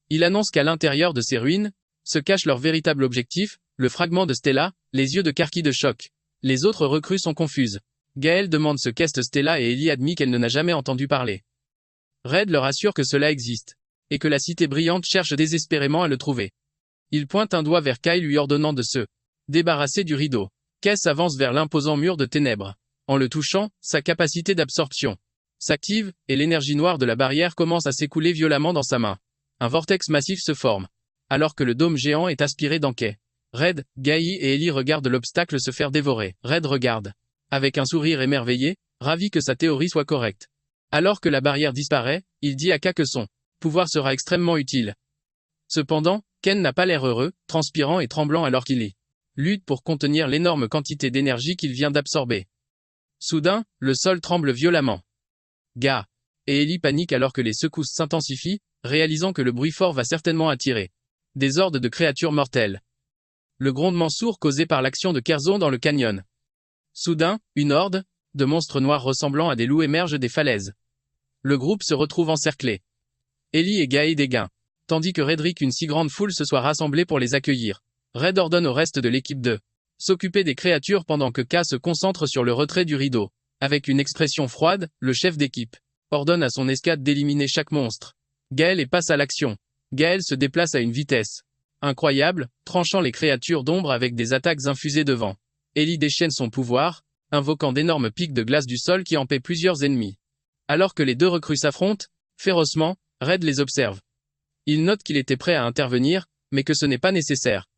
S1: Il annonce qu'à l'intérieur de ces ruines, se cache leur véritable objectif, le fragment de Stella, les yeux de Karki de choc. Les autres recrues sont confuses. Gaël demande ce qu'est Stella et Ellie admit qu'elle n'en a jamais entendu parler. Red leur assure que cela existe, et que la cité brillante cherche désespérément à le trouver. Il pointe un doigt vers Kai lui ordonnant de se débarrasser du rideau. Kai s'avance vers l'imposant mur de ténèbres. En le touchant, sa capacité d'absorption s'active, et l'énergie noire de la barrière commence à s'écouler violemment dans sa main. Un vortex massif se forme, alors que le dôme géant est aspiré dans Kai. Red, Gaï et Ellie regardent l'obstacle se faire dévorer. Red regarde, avec un sourire émerveillé, ravi que sa théorie soit correcte. Alors que la barrière disparaît, il dit à K que son pouvoir sera extrêmement utile. Cependant, Ken n'a pas l'air heureux, transpirant et tremblant alors qu'il lutte pour contenir l'énorme quantité d'énergie qu'il vient d'absorber. Soudain, le sol tremble violemment. Ga et Ellie paniquent alors que les secousses s'intensifient, réalisant que le bruit fort va certainement attirer des hordes de créatures mortelles. Le grondement sourd causé par l'action de Kerzon dans le canyon. Soudain, une horde de monstres noirs ressemblant à des loups émerge des falaises. Le groupe se retrouve encerclé. Ellie et Gaël dégainent, tandis que Redrick une si grande foule se soit rassemblée pour les accueillir. Red ordonne au reste de l'équipe de s'occuper des créatures pendant que K se concentre sur le retrait du rideau. Avec une expression froide, le chef d'équipe ordonne à son escadre d'éliminer chaque monstre. Gaël et passe à l'action. Gaël se déplace à une vitesse incroyable, tranchant les créatures d'ombre avec des attaques infusées de vent. Ellie déchaîne son pouvoir, invoquant d'énormes pics de glace du sol qui empaient plusieurs ennemis. Alors que les deux recrues s'affrontent, férocement, Red les observe. Il note qu'il était prêt à intervenir, mais que ce n'est pas nécessaire.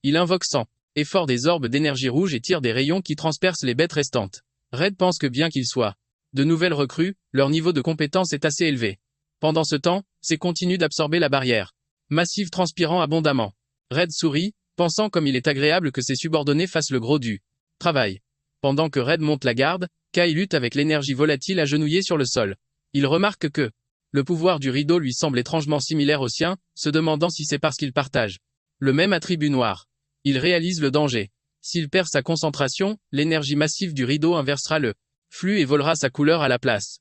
S1: Il invoque sans effort des orbes d'énergie rouge et tire des rayons qui transpercent les bêtes restantes. Red pense que bien qu'ils soient de nouvelles recrues, leur niveau de compétence est assez élevé. Pendant ce temps, C continue d'absorber la barrière massive transpirant abondamment. Red sourit, pensant comme il est agréable que ses subordonnés fassent le gros du travail. Pendant que Red monte la garde, Kai lutte avec l'énergie volatile agenouillée sur le sol. Il remarque que le pouvoir du rideau lui semble étrangement similaire au sien, se demandant si c'est parce qu'il partage le même attribut noir. Il réalise le danger. S'il perd sa concentration, l'énergie massive du rideau inversera le flux et volera sa couleur à la place.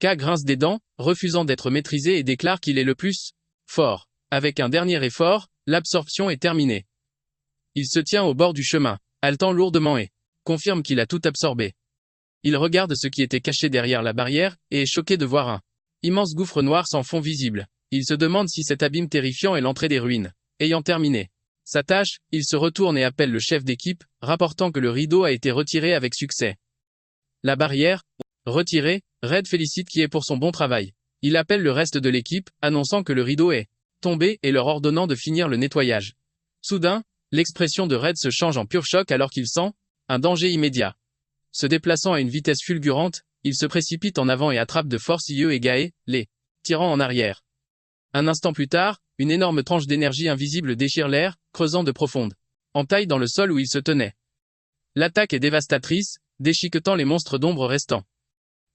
S1: K grince des dents, refusant d'être maîtrisé et déclare qu'il est le plus fort. Avec un dernier effort, l'absorption est terminée. Il se tient au bord du chemin, haletant lourdement et confirme qu'il a tout absorbé. Il regarde ce qui était caché derrière la barrière et est choqué de voir un immense gouffre noir sans fond visible. Il se demande si cet abîme terrifiant est l'entrée des ruines. Ayant terminé sa tâche, il se retourne et appelle le chef d'équipe, rapportant que le rideau a été retiré avec succès. La barrière retirée, Red félicite qui est pour son bon travail. Il appelle le reste de l'équipe, annonçant que le rideau est tombé et leur ordonnant de finir le nettoyage. Soudain, l'expression de Red se change en pur choc alors qu'il sent un danger immédiat. Se déplaçant à une vitesse fulgurante, il se précipite en avant et attrape de force Ie et Gae, les tirant en arrière. Un instant plus tard, une énorme tranche d'énergie invisible déchire l'air, creusant de profondes entailles dans le sol où il se tenait. L'attaque est dévastatrice, déchiquetant les monstres d'ombre restants.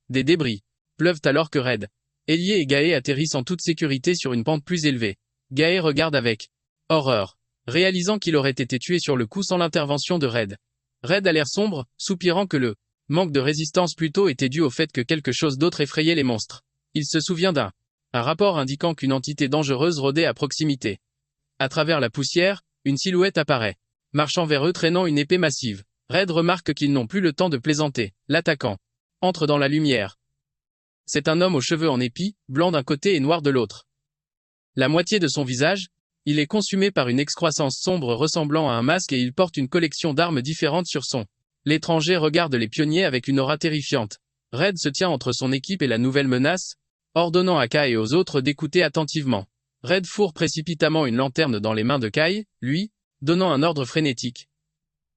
S1: Des débris pleuvent alors que Red, Ellie et Gae atterrissent en toute sécurité sur une pente plus élevée. Gae regarde avec horreur, réalisant qu'il aurait été tué sur le coup sans l'intervention de Red. Red a l'air sombre, soupirant que le manque de résistance plutôt était dû au fait que quelque chose d'autre effrayait les monstres. Il se souvient d'un rapport indiquant qu'une entité dangereuse rôdait à proximité. À travers la poussière, une silhouette apparaît, marchant vers eux traînant une épée massive. Red remarque qu'ils n'ont plus le temps de plaisanter. L'attaquant entre dans la lumière. C'est un homme aux cheveux en épi, blanc d'un côté et noir de l'autre. La moitié de son visage, il est consumé par une excroissance sombre ressemblant à un masque et il porte une collection d'armes différentes sur son. L'étranger regarde les pionniers avec une aura terrifiante. Red se tient entre son équipe et la nouvelle menace, ordonnant à Kai et aux autres d'écouter attentivement. Red fourre précipitamment une lanterne dans les mains de Kai, lui, donnant un ordre frénétique.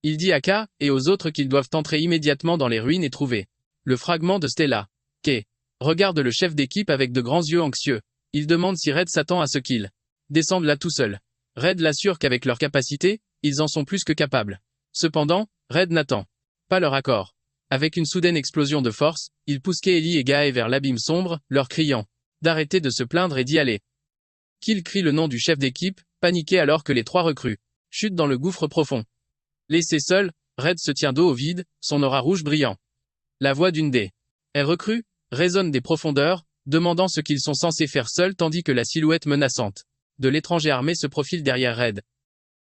S1: Il dit à Kai et aux autres qu'ils doivent entrer immédiatement dans les ruines et trouver le fragment de Stella. Kai regarde le chef d'équipe avec de grands yeux anxieux. Il demande si Red s'attend à ce qu'il descende là tout seul. Red l'assure qu'avec leur capacité, ils en sont plus que capables. Cependant, Red n'attend pas leur accord. Avec une soudaine explosion de force, il pousse Ellie et Gae vers l'abîme sombre, leur criant d'arrêter de se plaindre et d'y aller. Kill crie le nom du chef d'équipe, paniqué alors que les trois recrues chutent dans le gouffre profond. Laissé seul, Red se tient dos au vide, son aura rouge brillant. La voix d'une des recrues résonne des profondeurs, demandant ce qu'ils sont censés faire seuls tandis que la silhouette menaçante de l'étranger armé se profile derrière Red.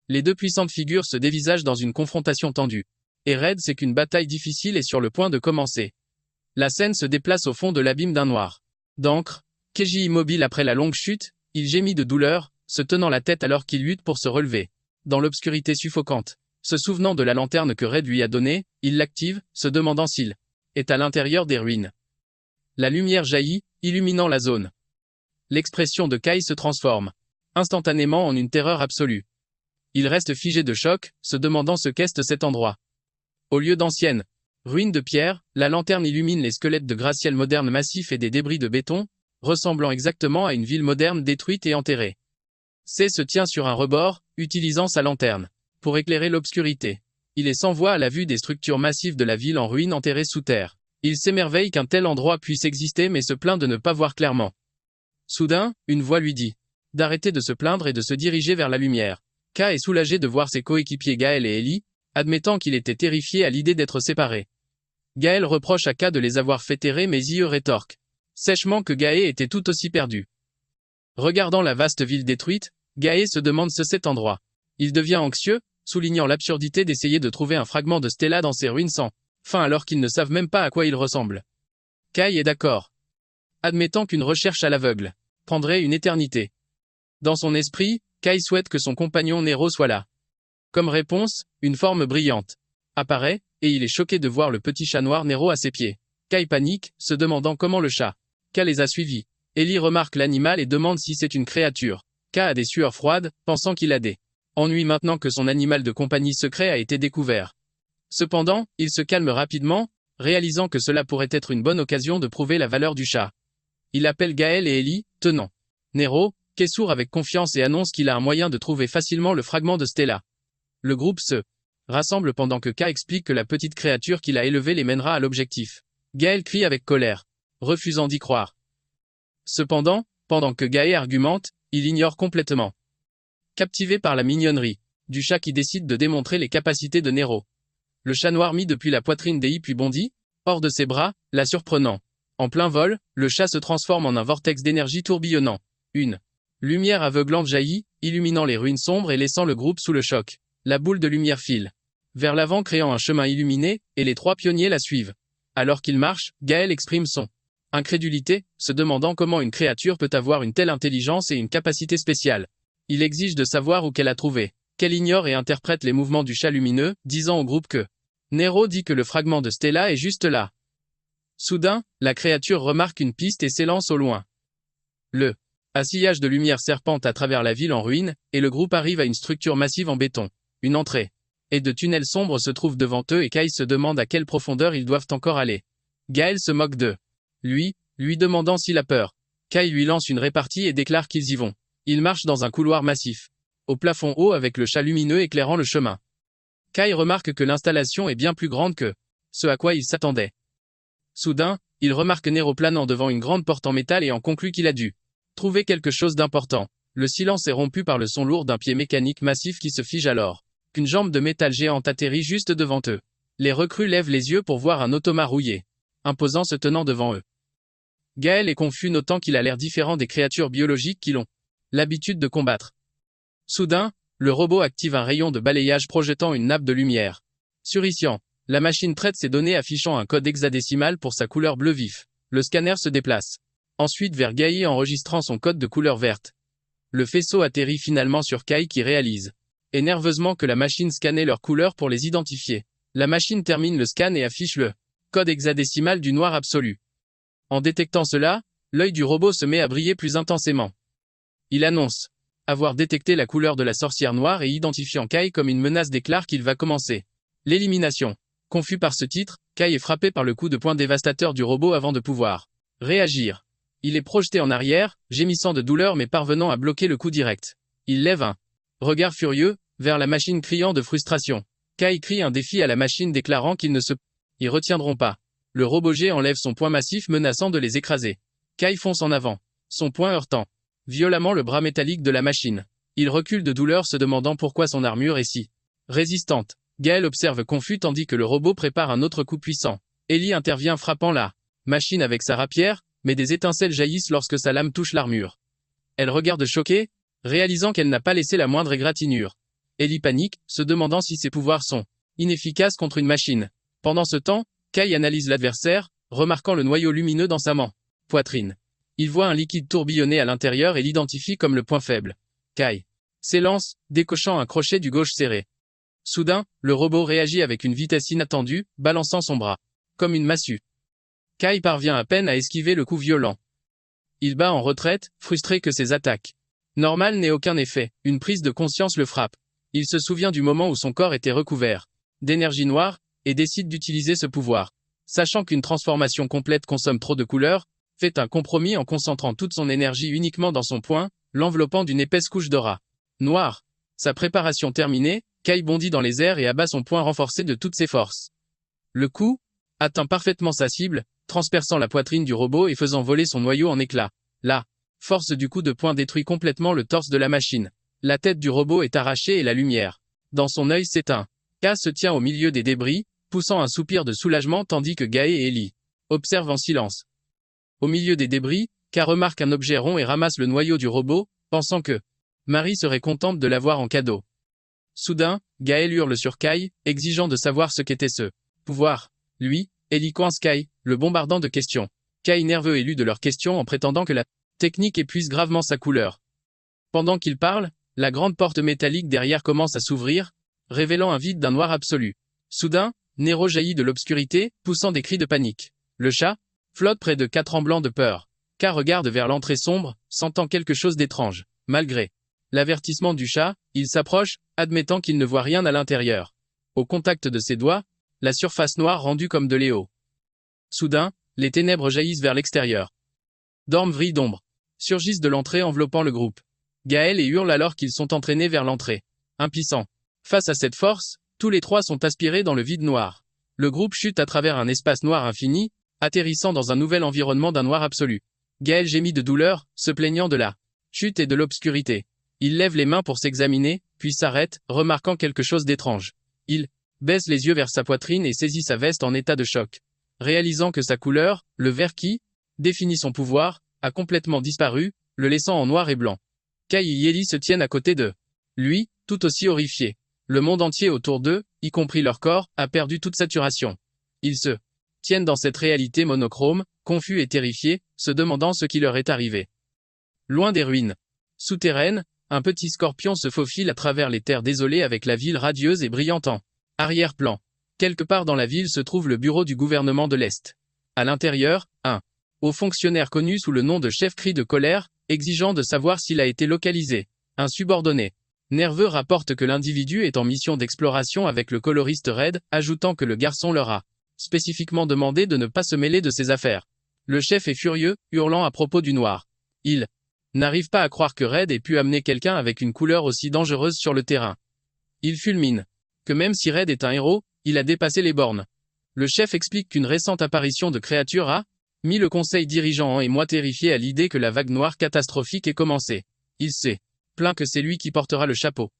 S1: Les deux puissantes figures se dévisagent dans une confrontation tendue. Et Red sait qu'une bataille difficile est sur le point de commencer. La scène se déplace au fond de l'abîme d'un noir d'encre. Keiji immobile après la longue chute, il gémit de douleur, se tenant la tête alors qu'il lutte pour se relever. Dans l'obscurité suffocante, se souvenant de la lanterne que Red lui a donnée, il l'active, se demandant s'il est à l'intérieur des ruines. La lumière jaillit, illuminant la zone. L'expression de Kai se transforme instantanément en une terreur absolue. Il reste figé de choc, se demandant ce qu'est cet endroit. Au lieu d'anciennes ruines de pierre, la lanterne illumine les squelettes de gratte-ciel modernes massifs et des débris de béton, ressemblant exactement à une ville moderne détruite et enterrée. C se tient sur un rebord, utilisant sa lanterne pour éclairer l'obscurité. Il est sans voix à la vue des structures massives de la ville en ruine enterrées sous terre. Il s'émerveille qu'un tel endroit puisse exister mais se plaint de ne pas voir clairement. Soudain, une voix lui dit d'arrêter de se plaindre et de se diriger vers la lumière. K est soulagé de voir ses coéquipiers Gaël et Ellie, admettant qu'il était terrifié à l'idée d'être séparés. Gaël reproche à K de les avoir fait errer mais Ie rétorque sèchement que Gaë était tout aussi perdu. Regardant la vaste ville détruite, Gaë se demande ce cet endroit. Il devient anxieux, soulignant l'absurdité d'essayer de trouver un fragment de Stella dans ces ruines sans fin alors qu'ils ne savent même pas à quoi il ressemble. Kai est d'accord, admettant qu'une recherche à l'aveugle prendrait une éternité. Dans son esprit, Kai souhaite que son compagnon Nero soit là. Comme réponse, une forme brillante apparaît, et il est choqué de voir le petit chat noir Nero à ses pieds. Kai panique, se demandant comment le chat K les a suivis. Ellie remarque l'animal et demande si c'est une créature. K a des sueurs froides, pensant qu'il a des ennuis maintenant que son animal de compagnie secret a été découvert. Cependant, il se calme rapidement, réalisant que cela pourrait être une bonne occasion de prouver la valeur du chat. Il appelle Gaël et Ellie, tenant Nero, K sourd avec confiance et annonce qu'il a un moyen de trouver facilement le fragment de Stella. Le groupe se rassemble pendant que K explique que la petite créature qu'il a élevée les mènera à l'objectif. Gaël crie avec colère, refusant d'y croire. Cependant, pendant que Gaë argumente, il ignore complètement. Captivé par la mignonnerie du chat qui décide de démontrer les capacités de Nero. Le chat noir mis depuis la poitrine d'Ei puis bondit, hors de ses bras, la surprenant. En plein vol, le chat se transforme en un vortex d'énergie tourbillonnant. Une lumière aveuglante jaillit, illuminant les ruines sombres et laissant le groupe sous le choc. La boule de lumière file vers l'avant créant un chemin illuminé, et les trois pionniers la suivent. Alors qu'ils marchent, Gaël exprime son incrédulité, se demandant comment une créature peut avoir une telle intelligence et une capacité spéciale. Il exige de savoir où qu'elle a trouvé, qu'elle ignore et interprète les mouvements du chat lumineux, disant au groupe que Nero dit que le fragment de Stella est juste là. Soudain, la créature remarque une piste et s'élance au loin. Le sillage de lumière serpente à travers la ville en ruine, et le groupe arrive à une structure massive en béton. Une entrée et de tunnels sombres se trouvent devant eux et Kai se demande à quelle profondeur ils doivent encore aller. Gaël se moque d'eux. Lui demandant s'il a peur. Kai lui lance une répartie et déclare qu'ils y vont. Ils marchent dans un couloir massif, au plafond haut avec le chat lumineux éclairant le chemin. Kai remarque que l'installation est bien plus grande que ce à quoi il s'attendait. Soudain, il remarque Nero planant devant une grande porte en métal et en conclut qu'il a dû trouver quelque chose d'important. Le silence est rompu par le son lourd d'un pied mécanique massif qui se fige alors. Qu'une jambe de métal géante atterrit juste devant eux. Les recrues lèvent les yeux pour voir un automa rouillé, imposant se tenant devant eux. Gaël est confus notant qu'il a l'air différent des créatures biologiques qui l'ont l'habitude de combattre. Soudain, le robot active un rayon de balayage projetant une nappe de lumière. Suriciant, la machine traite ses données affichant un code hexadécimal pour sa couleur bleu vif. Le scanner se déplace. Ensuite vers Gaï enregistrant son code de couleur verte. Le faisceau atterrit finalement sur Kai qui réalise et nerveusement que la machine scannait leurs couleurs pour les identifier. La machine termine le scan et affiche le code hexadécimal du noir absolu. En détectant cela, l'œil du robot se met à briller plus intensément. Il annonce avoir détecté la couleur de la sorcière noire et identifiant Kai comme une menace déclare qu'il va commencer l'élimination. Confus par ce titre, Kai est frappé par le coup de poing dévastateur du robot avant de pouvoir réagir. Il est projeté en arrière, gémissant de douleur mais parvenant à bloquer le coup direct. Il lève un regard furieux vers la machine criant de frustration. Kai crie un défi à la machine déclarant qu'ils ne se y retiendront pas. Le robot G enlève son poing massif menaçant de les écraser. Kai fonce en avant, son poing heurtant violemment le bras métallique de la machine. Il recule de douleur se demandant pourquoi son armure est si résistante. Gaël observe confus tandis que le robot prépare un autre coup puissant. Ellie intervient frappant la machine avec sa rapière, mais des étincelles jaillissent lorsque sa lame touche l'armure. Elle regarde choquée, réalisant qu'elle n'a pas laissé la moindre égratignure. Ellie panique, se demandant si ses pouvoirs sont inefficaces contre une machine. Pendant ce temps, Kai analyse l'adversaire, remarquant le noyau lumineux dans sa poitrine. Il voit un liquide tourbillonner à l'intérieur et l'identifie comme le point faible. Kai s'élance, décochant un crochet du gauche serré. Soudain, le robot réagit avec une vitesse inattendue, balançant son bras comme une massue. Kai parvient à peine à esquiver le coup violent. Il bat en retraite, frustré que ses attaques normales n'aient aucun effet. Une prise de conscience le frappe. Il se souvient du moment où son corps était recouvert d'énergie noire, et décide d'utiliser ce pouvoir. Sachant qu'une transformation complète consomme trop de couleurs, fait un compromis en concentrant toute son énergie uniquement dans son poing, l'enveloppant d'une épaisse couche d'aura noire. Sa préparation terminée, Kai bondit dans les airs et abat son poing renforcé de toutes ses forces. Le coup atteint parfaitement sa cible, transperçant la poitrine du robot et faisant voler son noyau en éclats. La force du coup de poing détruit complètement le torse de la machine. La tête du robot est arrachée et la lumière dans son œil s'éteint. K se tient au milieu des débris, poussant un soupir de soulagement tandis que Gaë et Ellie observent en silence. Au milieu des débris, K remarque un objet rond et ramasse le noyau du robot, pensant que Marie serait contente de l'avoir en cadeau. Soudain, Gaël hurle sur Kai, exigeant de savoir ce qu'était ce pouvoir. Lui, Ellie coince Kai, le bombardant de questions. Kai nerveux élu de leurs questions en prétendant que la technique épuise gravement sa couleur. Pendant qu'il parle, la grande porte métallique derrière commence à s'ouvrir, révélant un vide d'un noir absolu. Soudain, Nero jaillit de l'obscurité, poussant des cris de panique. Le chat flotte près de K tremblant de peur. K regarde vers l'entrée sombre, sentant quelque chose d'étrange. Malgré l'avertissement du chat, il s'approche, admettant qu'il ne voit rien à l'intérieur. Au contact de ses doigts, la surface noire rendue comme de l'éau. Soudain, les ténèbres jaillissent vers l'extérieur. Dorme vrille d'ombre surgissent de l'entrée enveloppant le groupe. Gaël et hurle alors qu'ils sont entraînés vers l'entrée. Impuissants. Face à cette force, tous les trois sont aspirés dans le vide noir. Le groupe chute à travers un espace noir infini, atterrissant dans un nouvel environnement d'un noir absolu. Gaël gémit de douleur, se plaignant de la chute et de l'obscurité. Il lève les mains pour s'examiner, puis s'arrête, remarquant quelque chose d'étrange. Il baisse les yeux vers sa poitrine et saisit sa veste en état de choc. Réalisant que sa couleur, le vert qui définit son pouvoir, a complètement disparu, le laissant en noir et blanc. Kai et Yeli se tiennent à côté d'eux. Lui, tout aussi horrifié. Le monde entier autour d'eux, y compris leur corps, a perdu toute saturation. Ils se tiennent dans cette réalité monochrome, confus et terrifiés, se demandant ce qui leur est arrivé. Loin des ruines souterraines, un petit scorpion se faufile à travers les terres désolées avec la ville radieuse et brillante en arrière-plan. Quelque part dans la ville se trouve le bureau du gouvernement de l'Est. À l'intérieur, un haut fonctionnaire connu sous le nom de chef crie de colère, exigeant de savoir s'il a été localisé. Un subordonné nerveux rapporte que l'individu est en mission d'exploration avec le coloriste Red, ajoutant que le garçon leur a spécifiquement demandé de ne pas se mêler de ses affaires. Le chef est furieux, hurlant à propos du noir. Il n'arrive pas à croire que Red ait pu amener quelqu'un avec une couleur aussi dangereuse sur le terrain. Il fulmine que même si Red est un héros, il a dépassé les bornes. Le chef explique qu'une récente apparition de créatures a mis le conseil dirigeant en émoi terrifié à l'idée que la vague noire catastrophique ait commencé. Il s'est plaint que c'est lui qui portera le chapeau.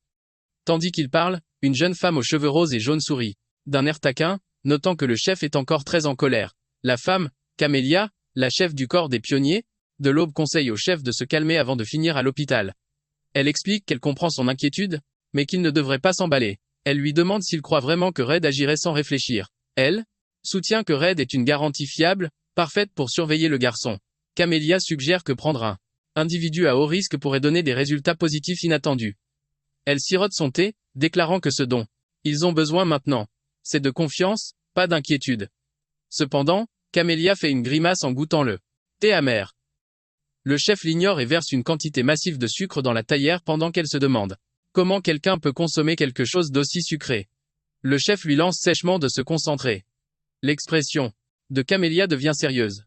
S1: Tandis qu'il parle, une jeune femme aux cheveux roses et jaunes sourit, d'un air taquin, notant que le chef est encore très en colère. La femme, Camélia, la chef du corps des pionniers, de l'Aube conseille au chef de se calmer avant de finir à l'hôpital. Elle explique qu'elle comprend son inquiétude, mais qu'il ne devrait pas s'emballer. Elle lui demande s'il croit vraiment que Red agirait sans réfléchir. Elle soutient que Red est une garantie fiable, parfaite pour surveiller le garçon. Camélia suggère que prendre un individu à haut risque pourrait donner des résultats positifs inattendus. Elle sirote son thé, déclarant que ce dont ils ont besoin maintenant, c'est de confiance, pas d'inquiétude. Cependant, Camélia fait une grimace en goûtant le thé amer. Le chef l'ignore et verse une quantité massive de sucre dans la taillère pendant qu'elle se demande comment quelqu'un peut consommer quelque chose d'aussi sucré. Le chef lui lance sèchement de se concentrer. L'expression de Camélia devient sérieuse.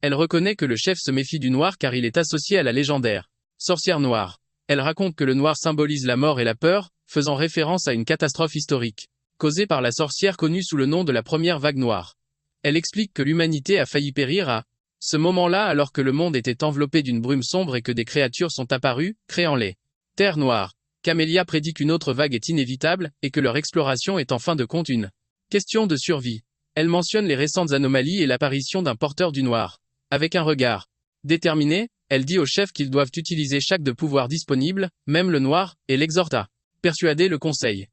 S1: Elle reconnaît que le chef se méfie du noir car il est associé à la légendaire sorcière noire. Elle raconte que le noir symbolise la mort et la peur, faisant référence à une catastrophe historique, causée par la sorcière connue sous le nom de la première vague noire. Elle explique que l'humanité a failli périr à ce moment-là alors que le monde était enveloppé d'une brume sombre et que des créatures sont apparues, créant les terres noires. Camélia prédit qu'une autre vague est inévitable et que leur exploration est en fin de compte une question de survie. Elle mentionne les récentes anomalies et l'apparition d'un porteur du noir. Avec un regard déterminé, elle dit au chef qu'ils doivent utiliser chaque de pouvoir disponible, même le noir, et l'exhorte à persuader le conseil.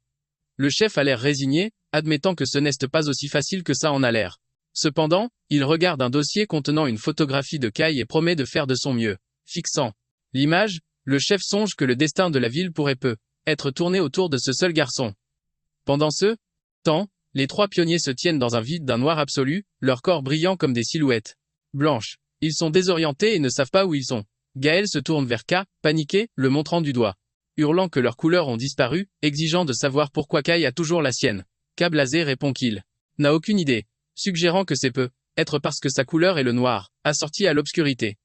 S1: Le chef a l'air résigné, admettant que ce n'est pas aussi facile que ça en a l'air. Cependant, il regarde un dossier contenant une photographie de Kai et promet de faire de son mieux. Fixant l'image, le chef songe que le destin de la ville pourrait peu être tourné autour de ce seul garçon. Pendant ce temps, les trois pionniers se tiennent dans un vide d'un noir absolu, leurs corps brillant comme des silhouettes blanches. Ils sont désorientés et ne savent pas où ils sont. Gaël se tourne vers K, paniqué, le montrant du doigt, hurlant que leurs couleurs ont disparu, exigeant de savoir pourquoi Kai a toujours la sienne. K blasé répond qu'il n'a aucune idée, suggérant que c'est peut-être parce que sa couleur est le noir, assorti à l'obscurité.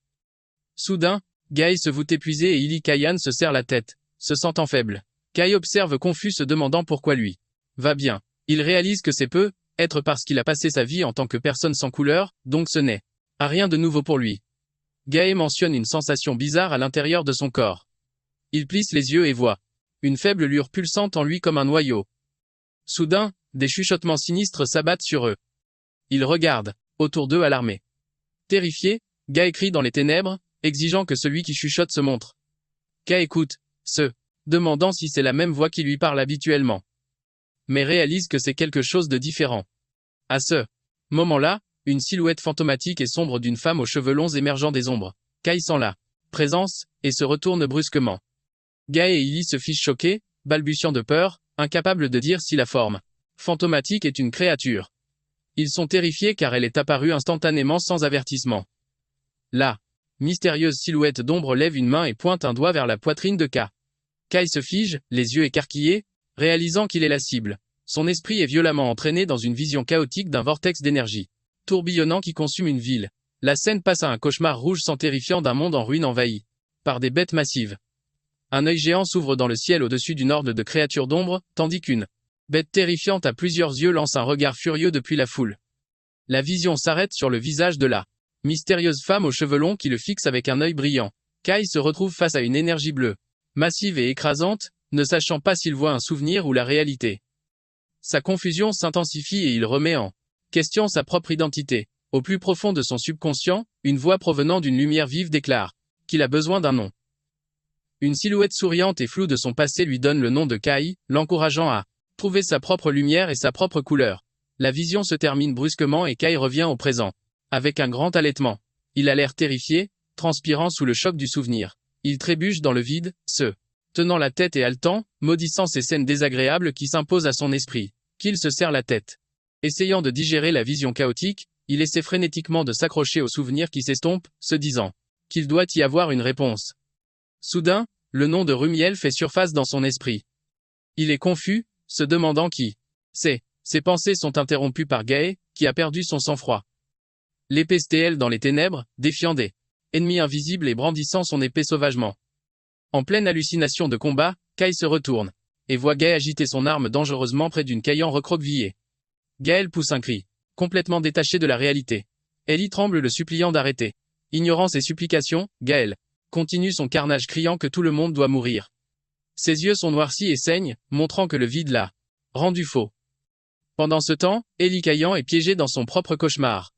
S1: Soudain, Gaël se voue épuisé et Ili Kayan se serre la tête, se sentant faible. Kai observe confus se demandant pourquoi lui va bien. Il réalise que c'est peut-être parce qu'il a passé sa vie en tant que personne sans couleur, donc ce n'est rien de nouveau pour lui. Gaël mentionne une sensation bizarre à l'intérieur de son corps. Il plisse les yeux et voit une faible lueur pulsante en lui comme un noyau. Soudain, des chuchotements sinistres s'abattent sur eux. Ils regardent autour d'eux alarmés. Terrifié, Gaël crie dans les ténèbres, exigeant que celui qui chuchote se montre. Kai écoute, se demandant si c'est la même voix qui lui parle habituellement. Mais réalise que c'est quelque chose de différent. À ce moment-là, une silhouette fantomatique et sombre d'une femme aux cheveux longs émergeant des ombres. Kai sent la présence, et se retourne brusquement. Gaël et Ili se fichent choqués, balbutiant de peur, incapables de dire si la forme fantomatique est une créature. Ils sont terrifiés car elle est apparue instantanément sans avertissement. La mystérieuse silhouette d'ombre lève une main et pointe un doigt vers la poitrine de K. Kai se fige, les yeux écarquillés, réalisant qu'il est la cible. Son esprit est violemment entraîné dans une vision chaotique d'un vortex d'énergie tourbillonnant qui consume une ville. La scène passe à un cauchemar rouge sans terrifiant d'un monde en ruine envahi par des bêtes massives. Un œil géant s'ouvre dans le ciel au-dessus d'une horde de créatures d'ombre, tandis qu'une bête terrifiante à plusieurs yeux lance un regard furieux depuis la foule. La vision s'arrête sur le visage de la mystérieuse femme aux cheveux longs qui le fixe avec un œil brillant. Kai se retrouve face à une énergie bleue, massive et écrasante, ne sachant pas s'il voit un souvenir ou la réalité. Sa confusion s'intensifie et il remet en question sa propre identité. Au plus profond de son subconscient, une voix provenant d'une lumière vive déclare qu'il a besoin d'un nom. Une silhouette souriante et floue de son passé lui donne le nom de Kai, l'encourageant à trouver sa propre lumière et sa propre couleur. La vision se termine brusquement et Kai revient au présent. Avec un grand halètement. Il a l'air terrifié, transpirant sous le choc du souvenir. Il trébuche dans le vide, se tenant la tête et haletant, maudissant ces scènes désagréables qui s'imposent à son esprit. Qu'il se serre la tête. Essayant de digérer la vision chaotique, il essaie frénétiquement de s'accrocher au souvenir qui s'estompe, se disant qu'il doit y avoir une réponse. Soudain, le nom de Rumiel fait surface dans son esprit. Il est confus, se demandant qui c'est. Ses pensées sont interrompues par Gaë, qui a perdu son sang-froid. L'épée STL dans les ténèbres, défiant des ennemis invisibles et brandissant son épée sauvagement. En pleine hallucination de combat, Kai se retourne et voit Gaë agiter son arme dangereusement près d'une Caillan recroquevillée. Gaël pousse un cri, complètement détaché de la réalité. Ellie tremble le suppliant d'arrêter. Ignorant ses supplications, Gaël continue son carnage criant que tout le monde doit mourir. Ses yeux sont noircis et saignent, montrant que le vide l'a rendu faux. Pendant ce temps, Ellie Caillan est piégée dans son propre cauchemar.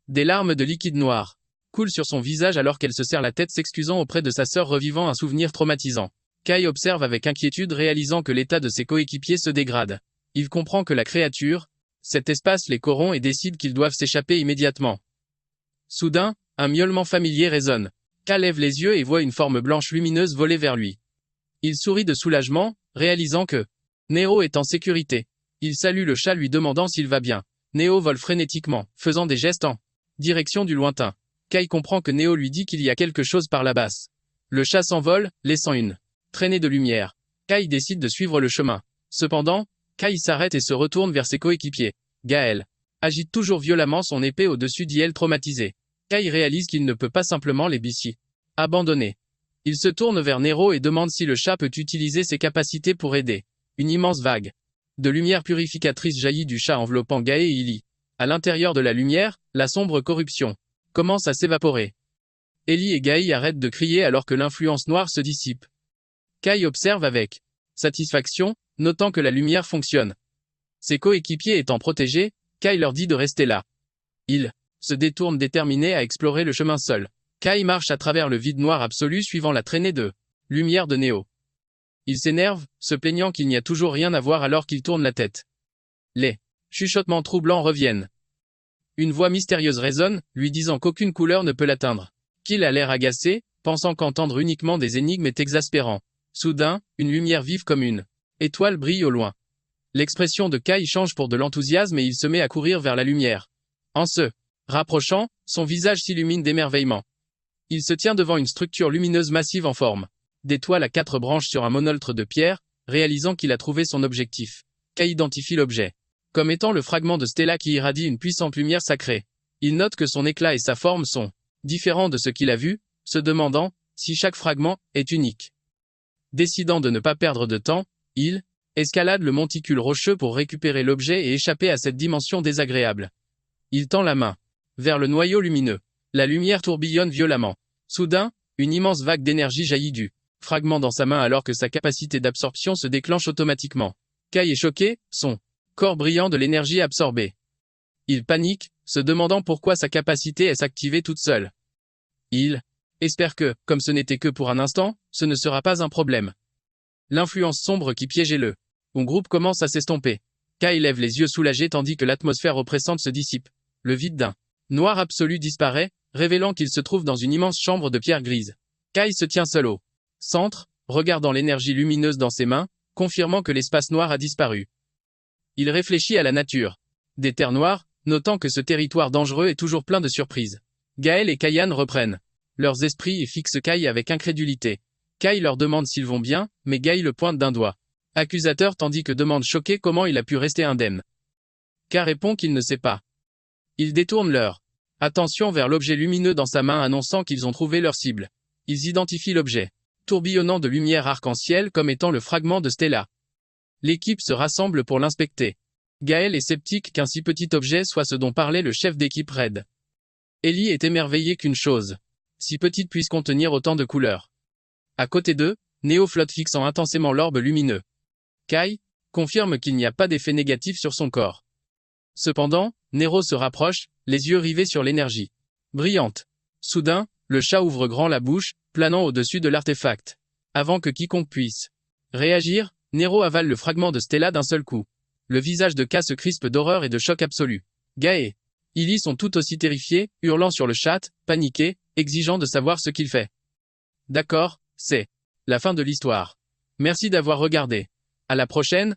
S1: Des larmes de liquide noir coulent sur son visage alors qu'elle se serre la tête s'excusant auprès de sa sœur revivant un souvenir traumatisant. Kai observe avec inquiétude réalisant que l'état de ses coéquipiers se dégrade. Il comprend que la créature, cet espace les corrompt et décide qu'ils doivent s'échapper immédiatement. Soudain, un miaulement familier résonne. Kai lève les yeux et voit une forme blanche lumineuse voler vers lui. Il sourit de soulagement, réalisant que Nero est en sécurité. Il salue le chat lui demandant s'il va bien. Neo vole frénétiquement, faisant des gestes en direction du lointain. Kai comprend que Neo lui dit qu'il y a quelque chose par la basse. Le chat s'envole, laissant une traînée de lumière. Kai décide de suivre le chemin. Cependant, Kai s'arrête et se retourne vers ses coéquipiers. Gaël agite toujours violemment son épée au-dessus d'Iel traumatisé. Kai réalise qu'il ne peut pas simplement les abandonner. Il se tourne vers Nero et demande si le chat peut utiliser ses capacités pour aider. Une immense vague de lumière purificatrice jaillit du chat enveloppant Gaë et Illy. À l'intérieur de la lumière, la sombre corruption commence à s'évaporer. Ellie et Gaë arrêtent de crier alors que l'influence noire se dissipe. Kai observe avec satisfaction, notant que la lumière fonctionne. Ses coéquipiers étant protégés, Kai leur dit de rester là. Il se détourne déterminé à explorer le chemin seul. Kai marche à travers le vide noir absolu suivant la traînée de lumière de Neo. Il s'énerve, se plaignant qu'il n'y a toujours rien à voir alors qu'il tourne la tête. Les chuchotements troublants reviennent. Une voix mystérieuse résonne, lui disant qu'aucune couleur ne peut l'atteindre. Qu'il a l'air agacé, pensant qu'entendre uniquement des énigmes est exaspérant. Soudain, une lumière vive comme une étoile brille au loin. L'expression de Kai change pour de l'enthousiasme et il se met à courir vers la lumière. En se rapprochant, son visage s'illumine d'émerveillement. Il se tient devant une structure lumineuse massive en forme d'étoile à 4 branches sur un monolithe de pierre, réalisant qu'il a trouvé son objectif. Kai identifie l'objet comme étant le fragment de Stella qui irradie une puissante lumière sacrée. Il note que son éclat et sa forme sont différents de ce qu'il a vu, se demandant si chaque fragment est unique. Décidant de ne pas perdre de temps, il escalade le monticule rocheux pour récupérer l'objet et échapper à cette dimension désagréable. Il tend la main vers le noyau lumineux. La lumière tourbillonne violemment. Soudain, une immense vague d'énergie jaillit du fragment dans sa main alors que sa capacité d'absorption se déclenche automatiquement. Kai est choqué, son corps brillant de l'énergie absorbée. Il panique, se demandant pourquoi sa capacité est s'activer toute seule. Il espère que, comme ce n'était que pour un instant, ce ne sera pas un problème. L'influence sombre qui piégeait le groupe commence à s'estomper. Kai lève les yeux soulagés tandis que l'atmosphère oppressante se dissipe. Le vide d'un noir absolu disparaît, révélant qu'il se trouve dans une immense chambre de pierre grise. Kai se tient seul au centre, regardant l'énergie lumineuse dans ses mains, confirmant que l'espace noir a disparu. Il réfléchit à la nature des terres noires, notant que ce territoire dangereux est toujours plein de surprises. Gaël et Kaian reprennent leurs esprits et fixent Kai avec incrédulité. Kai leur demande s'ils vont bien, mais Gaël le pointe d'un doigt accusateur tandis que demande choqué comment il a pu rester indemne. Kai répond qu'il ne sait pas. Ils détournent leur attention vers l'objet lumineux dans sa main annonçant qu'ils ont trouvé leur cible. Ils identifient l'objet tourbillonnant de lumière arc-en-ciel comme étant le fragment de Stella. L'équipe se rassemble pour l'inspecter. Gaël est sceptique qu'un si petit objet soit ce dont parlait le chef d'équipe Red. Ellie est émerveillée qu'une chose si petite puisse contenir autant de couleurs. À côté d'eux, Neo flotte fixant intensément l'orbe lumineux. Kai confirme qu'il n'y a pas d'effet négatif sur son corps. Cependant, Nero se rapproche, les yeux rivés sur l'énergie brillante. Soudain, le chat ouvre grand la bouche, planant au-dessus de l'artefact. Avant que quiconque puisse réagir, Nero avale le fragment de Stella d'un seul coup. Le visage de K se crispe d'horreur et de choc absolu. Gaë et Illy sont tout aussi terrifiés, hurlant sur le chat, paniqués, exigeant de savoir ce qu'il fait. D'accord, c'est la fin de l'histoire. Merci d'avoir regardé. À la prochaine,